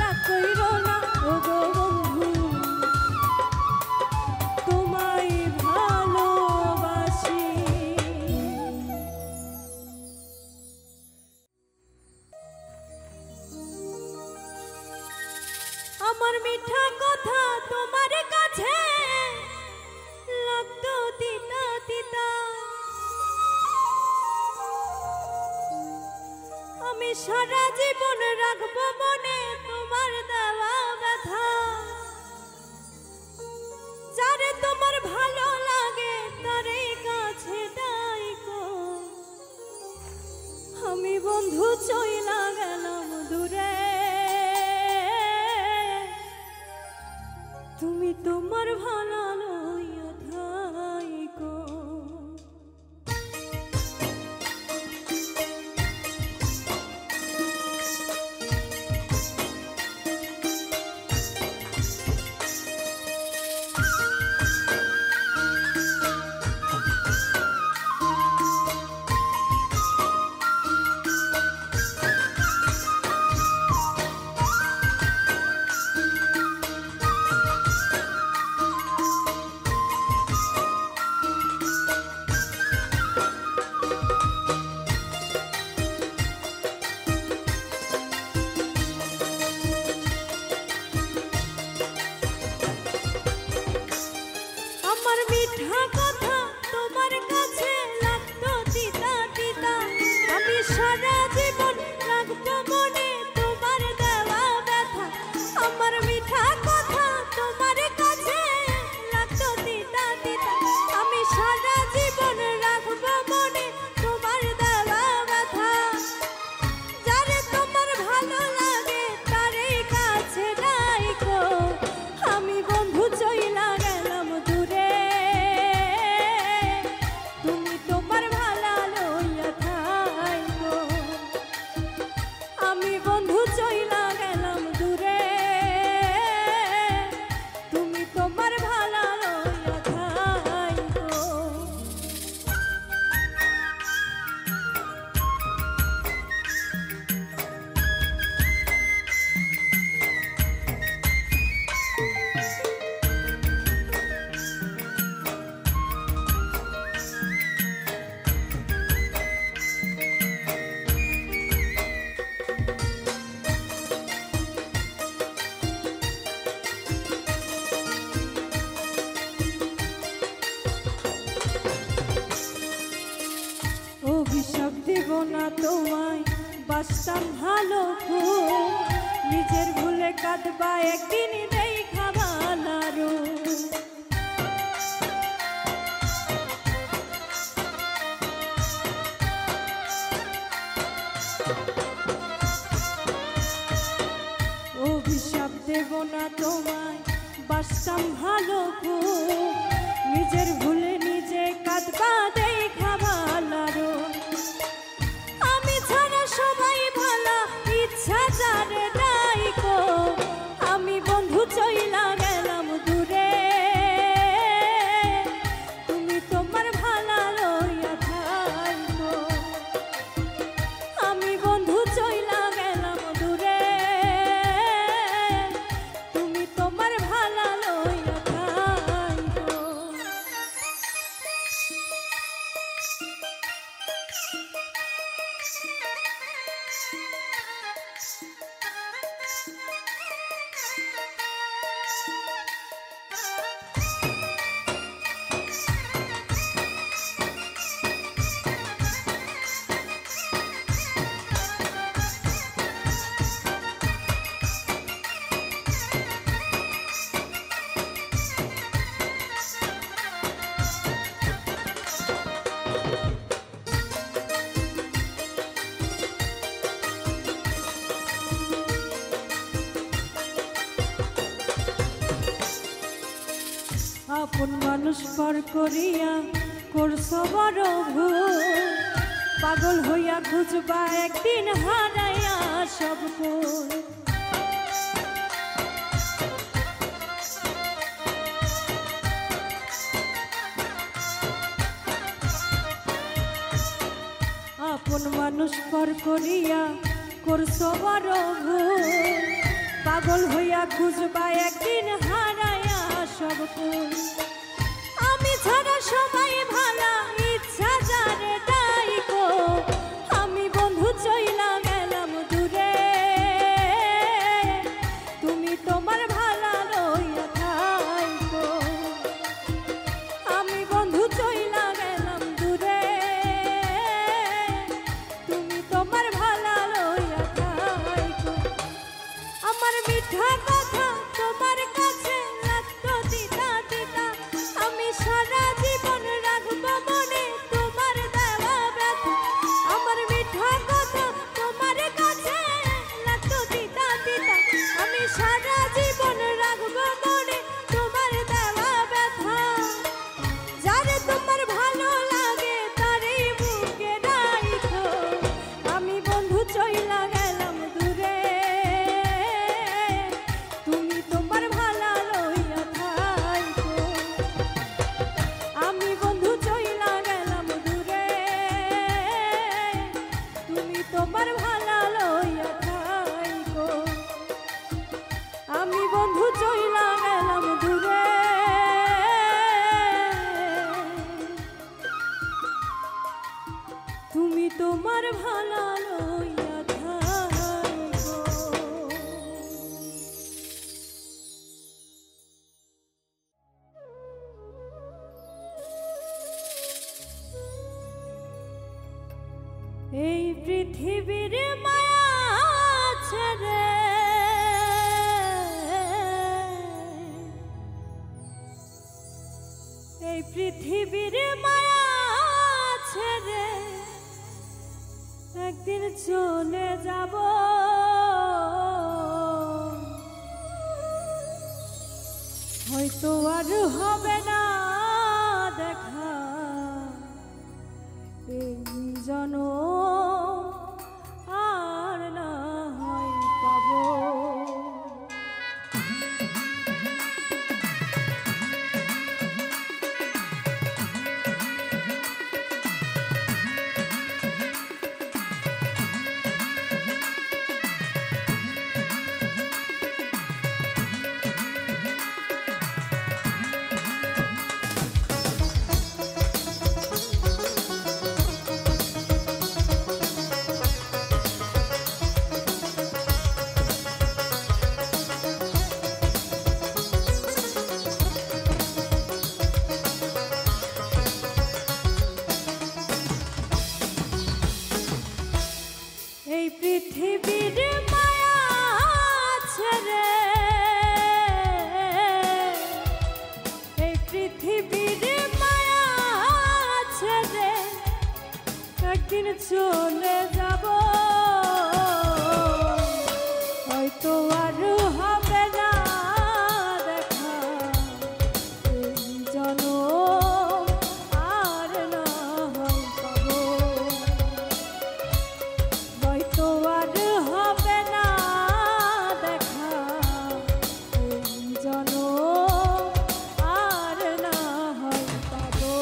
রাগ কইরো না ও গো বন্ধু তোমায় ভালোবাসি। আমার মিঠা কথা তোমার কাছে লাগতো তিতা তিতা, আমি সারা জীবন রাখবো মনে তোমার দেওয়া ব্যথা। যারে তোমার ভালো লাগে তারে কাছে ডাইকো, আমি বন্ধু চইলা গেলাম দূরে। তুমি তোমার ভালো লইয়া থাইকো। না তোমায় বাসতাম ভালো খুব নিজের ভুলে কাঁদবা একদিন দেখা ভালো অভিশাপ দেব না তোমায় বাসতাম ভালো খুব নিজের ভুলে নিজে কাঁদবা দেখা ভালো আমি ছাড়া সবাই ভালো ইচ্ছা যারে নাই গো আমি বন্ধু চইলা গেলাম দূরে তুমি তোমার ভালো লইয়া থাকো আমি বন্ধু চইলা গেলাম দূরে তুমি তোমার ভালো লইয়া থাকো আপন মানুষ পর করিয়া করছো বড় ভুল পাগল হইয়া খুঁজবা একদিন হারাইয়া সব কুল আপন মানুষ পর করিয়া করছো বড় ভুল পাগল হইয়া খুঁজবা একদিন হারাইয়া সব কুল আমি ছাড়া সবাই ভালো ইচ্ছা যারে নাই গো আমি বন্ধু চইলা গেলাম দূরে তুমি তোমার ভালো লইয়া থাকো আমি বন্ধু চইলা গেলাম দূরে তুমি তোমার ভালো লইয়া থাকো আমার মিঠা কথা তোমার কাছে লাগতো দিতা দিতা আমি সারা জীবন রাখবো মনে তোমার দেওয়া ব্যথা আমার মিঠা কথা তোমার কাছে লাগতো দিতা দিতা আমি সারা জীবন রাখবো মনে তোমার দেওয়া ব্যথা যারে তোমার ভালো লাগে তারই বুকে রাখো আমি বন্ধু চইলা গেলাম দূরে তুমি তোমার ভালো লইয়া থাকো আমি বন্ধু চইলা গেলাম দূরে তুমি তোমার ভালো লইয়া থাকো আমি বন্ধু চইলা গেলাম দূরে তুমি তোমার ভালো লইয়া থাকো এই পৃথিবীর মায়া ছেড়ে এই পৃথিবীর মায়া ছেড়ে একদিন চলে যাব হয়তো আর হবে না দেখা এই জনম আর না হয় পাবো একদিন চলে যাব, হয়তো আর হবে না দেখা এই জনম, আর না হয় পাবো, হয়তো আর হবে না দেখা এই জনম, আর না হয় পাবো।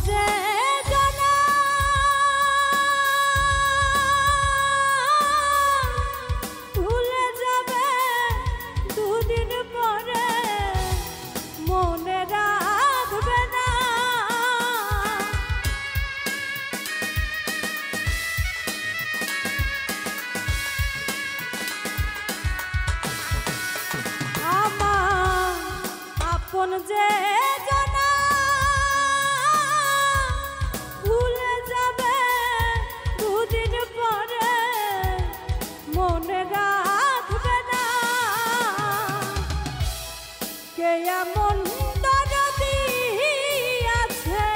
যে জানা ভুলে যাবে দুদিন পরে, মনে রাখবে না আমার আপন যে জানা ভুলে যাবে দুদিন পরে, মনে রাখবে না কে এমন দরদি আছে,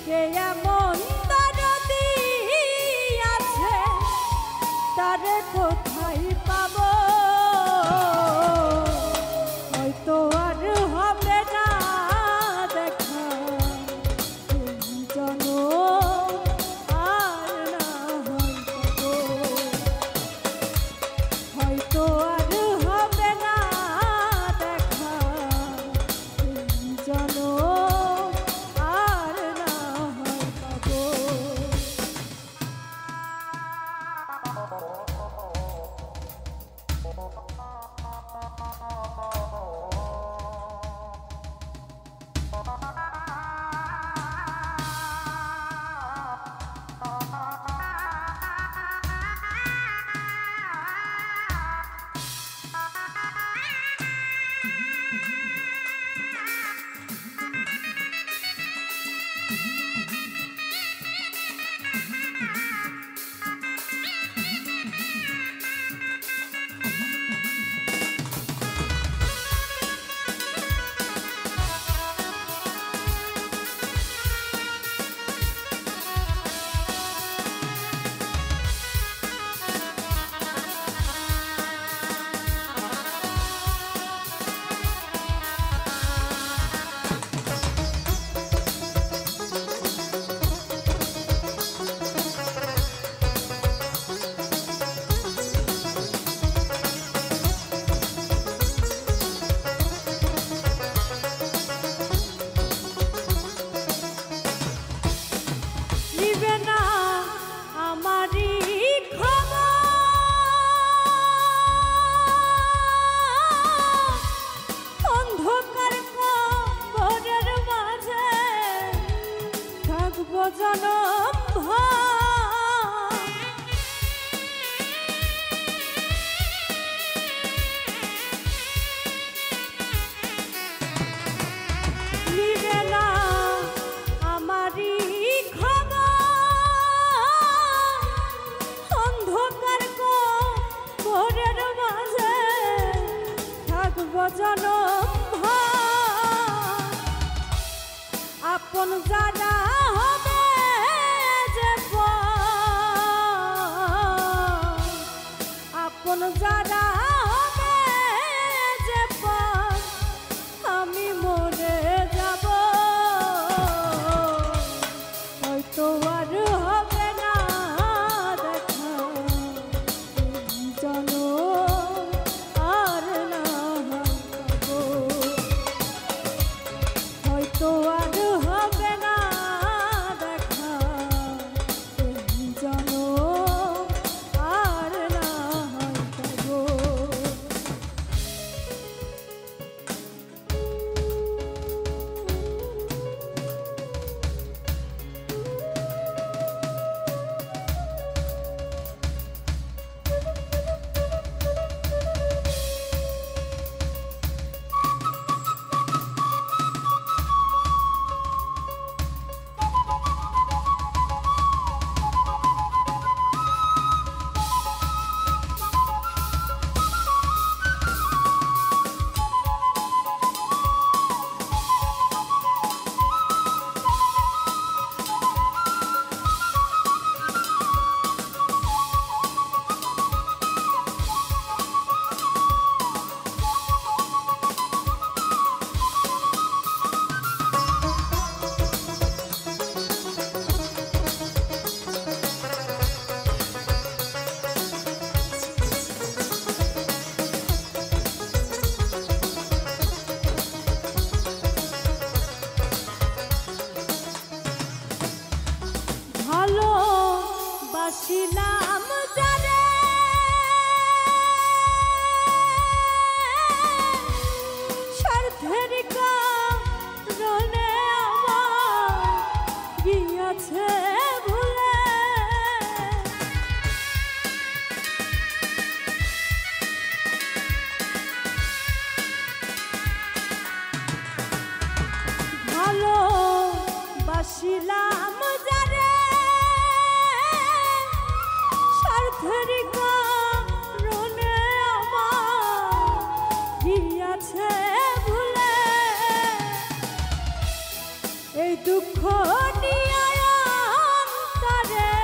কে এমন দরদি আছে, তারে কোথায় পাবো, হয়তো আর হবে না দেখা এই জনম, আর না হয় পাবো, হয়তো আর হবে না দেখা এই জনম, আর না হয় পাবো। জনম ভর নিবে না আমারই খবর, অন্ধকার ভোরের মাঝে থাকবো জনম ভর। আপন যারা হবে যে আপন যারা হবে যে আমি মরে যাব, স্বার্থের কারণে আমার গিয়েছে ভুলে। ভালোবাসিলাম যারে স্বার্থের কারণে আমার গিয়েছে ভুলে। এই দুঃখ নিয়ে অন্তরে,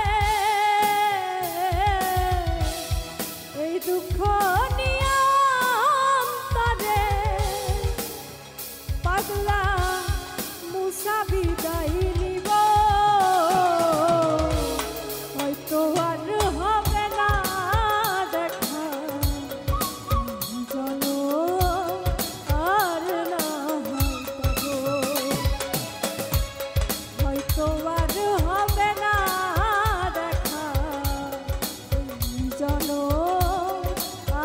এই দুঃখ নিয়ে অন্তরে পাগলা মুসা বিদায় নিব। হয়তো আর হবে না দেখা চলো, আর না হয়তো, হয়তো আর হবে না দেখা চলো,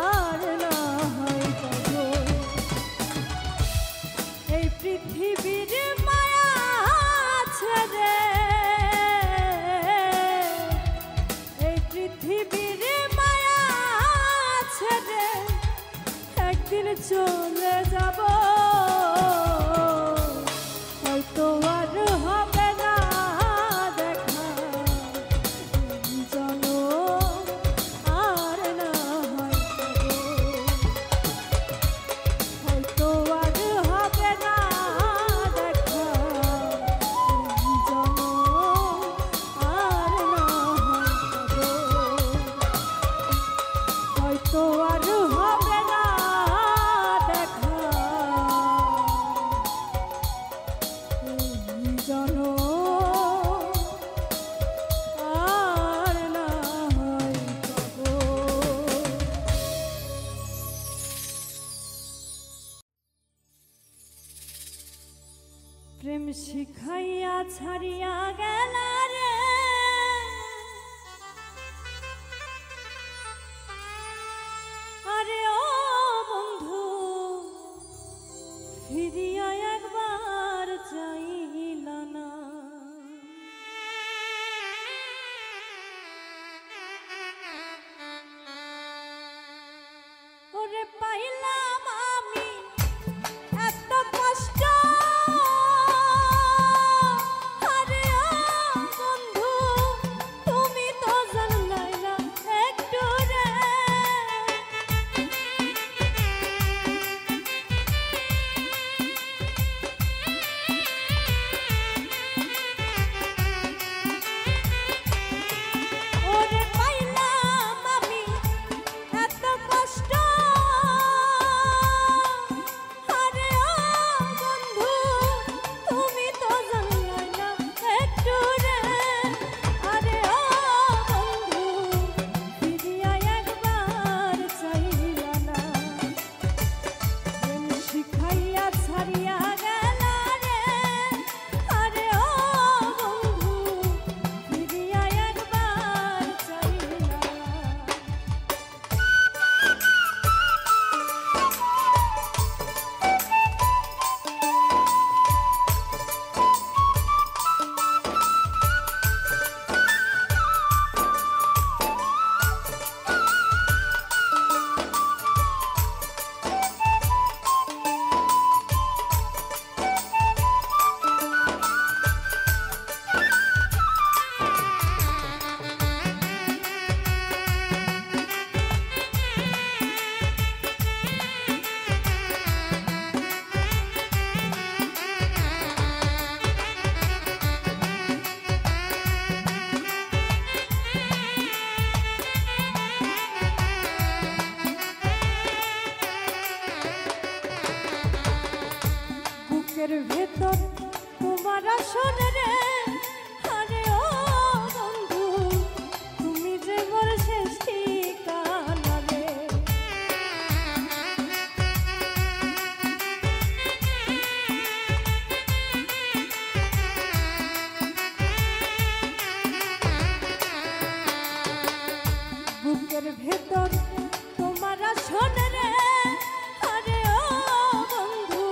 আর না হয়তো। এই পৃথিবীর মায়া ছেড়ে, এই পৃথিবীর মায়া ছেড়ে একদিন চলে যাব। হয়তো আর হবে না দেখা চলো, আর না হয়তো, হয়তো আর হবে না দেখা চলো, আর না হয়তো, হয়তো আর হবে না দেখা চলো, আর না হয়তো। প্রেম শিখাইয়া ছাড়িয়া গেলা রে, আরে ও বন্ধু ফিরিয়া একবার চাইলা না। ওরে পাইলাম আমি এত কষ্ট, আরে ও বন্ধু তুমি তো জানলাই না একটু রে। ওরে পাইলাম আমি এত কষ্ট, আরে ও বন্ধু তুমি তো জানলাই না একটু রে। আরে ও বন্ধু ফিরিয়া একবার চাইলা না। প্রেম শিখাইয়া ছাড়িয়া গেলা রে, আরে ও বন্ধু ফিরিয়া একবার চাইলা না। বুকের ভেতর তোমার আসন রে, আরে ও বন্ধু তুমি যে মোর শেষ ঠিকানা রে। বুকের ভেতর তোমার আসন রে, আরে ও বন্ধু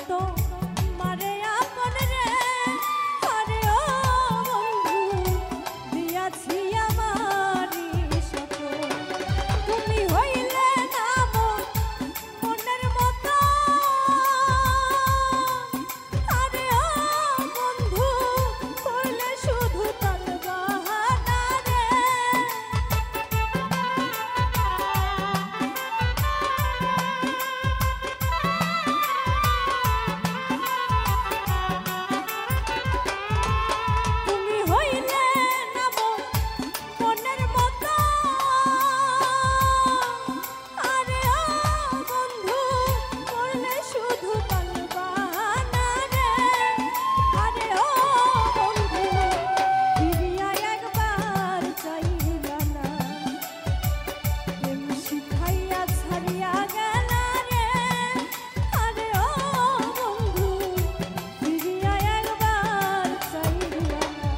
তো মারে আপন রে, আরে ও বন্ধু দিয়াছি আমারি সকল। তুমি হইলে না মনের মতো, আরে ও বন্ধু করলে শুধু তাল বাহানা রে। তুমি হইলে না মনের মতো, আরে ও বন্ধু করলে শুধু তাল বাহানা রে। আরে ও বন্ধু ফিরিয়া একবার চাইলা না, প্রেম শিখাইয়া ছাড়িয়া গেলা রে। আরে ও বন্ধু ফিরিয়া একবার চাইলা না।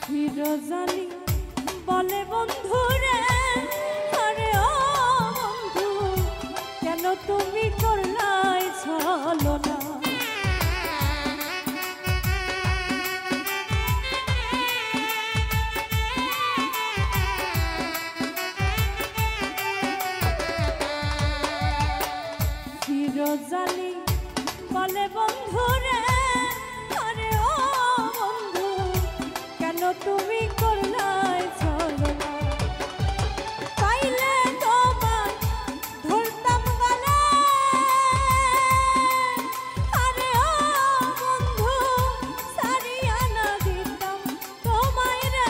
ফিরোজালি বলে বন্ধু রে, আরে ও বন্ধু কেন তুমি করলাই ছলনা। ফিরোজালি বলে বন্ধু রে, আরে ও বন্ধু কেন তুমি করলাই ছলনা। পাইলে তোমায় ধরতাম গলে, আরে ও বন্ধু ছাড়িয়া না দিতাম তোমায় রে।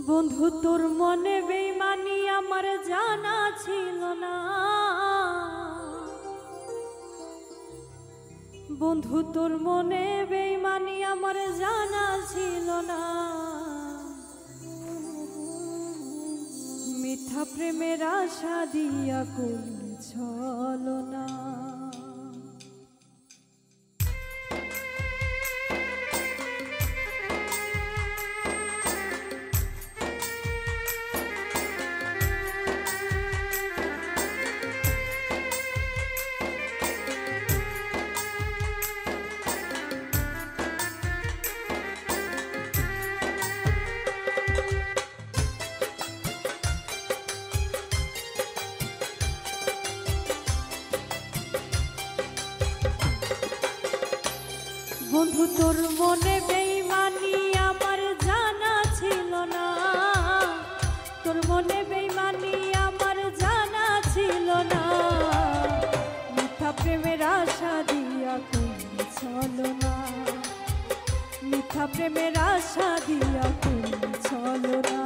বন্ধু তোর মনে বেইমানি আমার জানা ছিল না, বন্ধু তোর মনে বেইমানি আমার জানা ছিল না। মিথ্যা প্রেমের আশা দিয়া করলি ছলনা। বন্ধু তোর মনে বেইমানি আমার জানা ছিল না, তোর মনে বেইমানি আমার জানা ছিল না। মিথ্যা প্রেমের আশা দিয়া করলি ছলনা, মিথ্যা প্রেমের আশা দিয়া করলি ছলনা।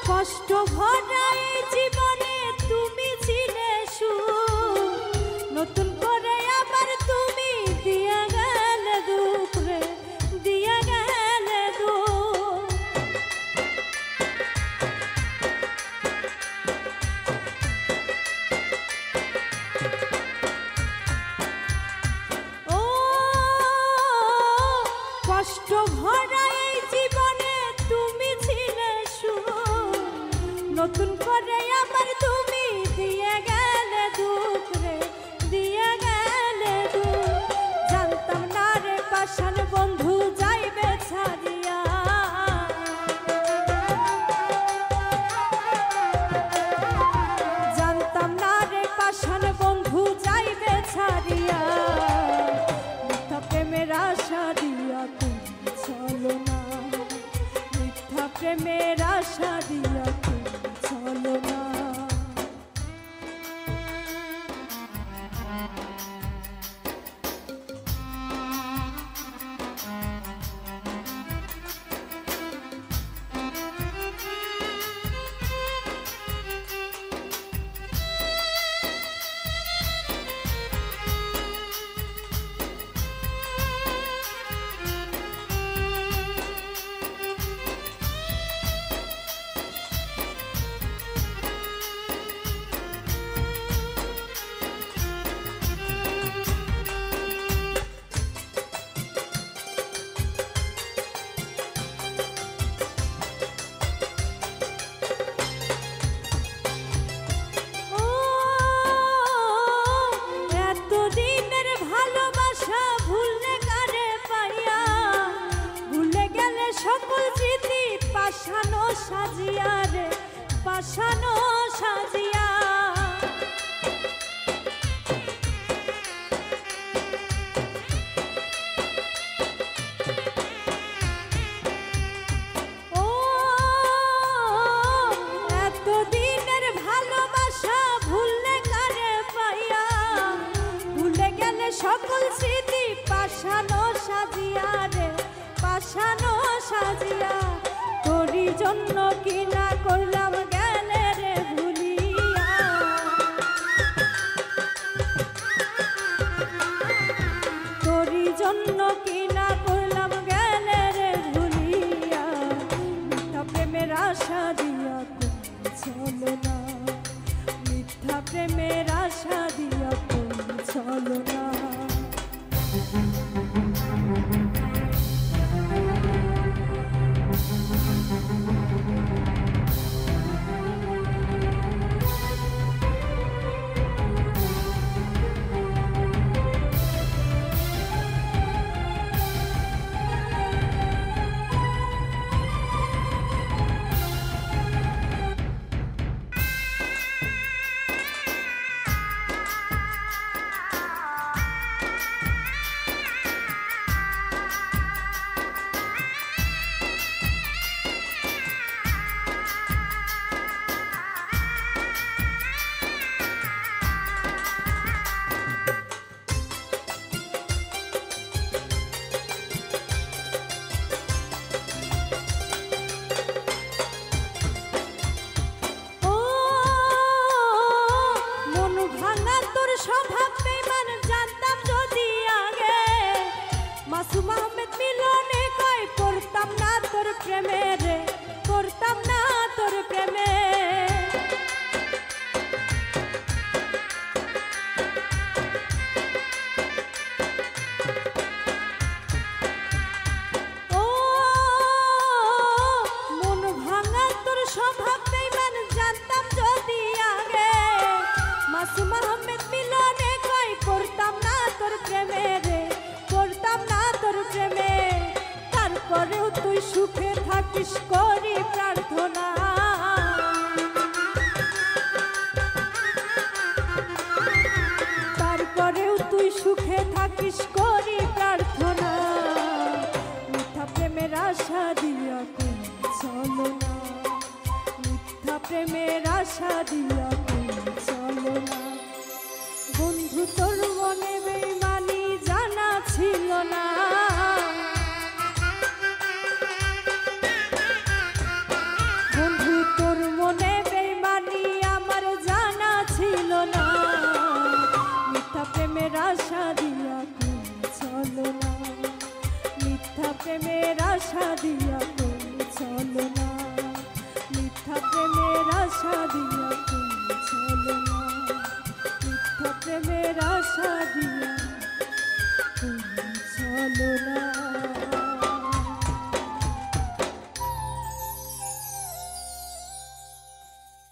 কষ্ট ভরা এই জীবনে তুমি ছিলে সুখ, নতুন করে আবার তুমি দিয়া গেলে দুঃখ রে, দিয়া গেলে দুঃখ। ও কষ্ট ভরা এই জীবনে তুমি ছিলে সুখ, নতুন করে আবার তুমি দিয়ে গেলে দুঃখ রে, দিয়ে গেলে দুঃখ। জানতাম না রে পাষাণ বন্ধু যাইবে ছাড়িয়া, জানতাম না রে পাষাণ বন্ধু যাইবে ছাড়িয়া। মিথ্যা প্রেমের আশা দিয়া করলি ছলনা, মিথ্যা প্রেমের আশা দিয়া ছলনা। পাশানো সাজিয়া রে, পাশানো সাজিয়া। ও এতদিনের ভালোবাসা ভুললে কারে পাইয়া, ভুলে গেলে সকল স্মৃতি পাশানো সাজিয়া রে, পাশানো সাজিয়া। তোরই জন্য কি না করলাম গেলে রে ভুলিয়া, তোরই জন্য কি না করলাম গেলে রে ভুলিয়া। মিথ্যা প্রেমের আশা দিয়া করলি ছলনা, মিথ্যা প্রেমের আশা দিয়া চলো না। মাসুম আহমেদ মিলনে কয় করতাম না তোর প্রেমে রে, করতাম না তোর প্রেমে। ও মন ভাঙা তোর স্বভাব বেঈমান জানতাম যদি আগে। মাসুম আহমেদ মিলনে কয় করতাম না তোর প্রেমে রে, করতাম না তোর প্রেমে। তারপরেও তুই সুখে থাকিস করি প্রার্থনা, তারপরেও তুই সুখে থাকিস করি প্রার্থনা। মিথ্যা প্রেমের আশা দিয়া চলো না, মিথ্যা প্রেমের আশা দিয়া চলো না। বন্ধু তোর মনে বেঈমানি জানা ছিল না, বন্ধু তোর মনে বেঈমানি আমার জানা ছিল না। মিথ্যা প্রেমের আশা দিয়া চলো না, মিথ্যা প্রেমের আশা দিয়া চলো না, মিথ্যা প্রেমের আশা দিয়া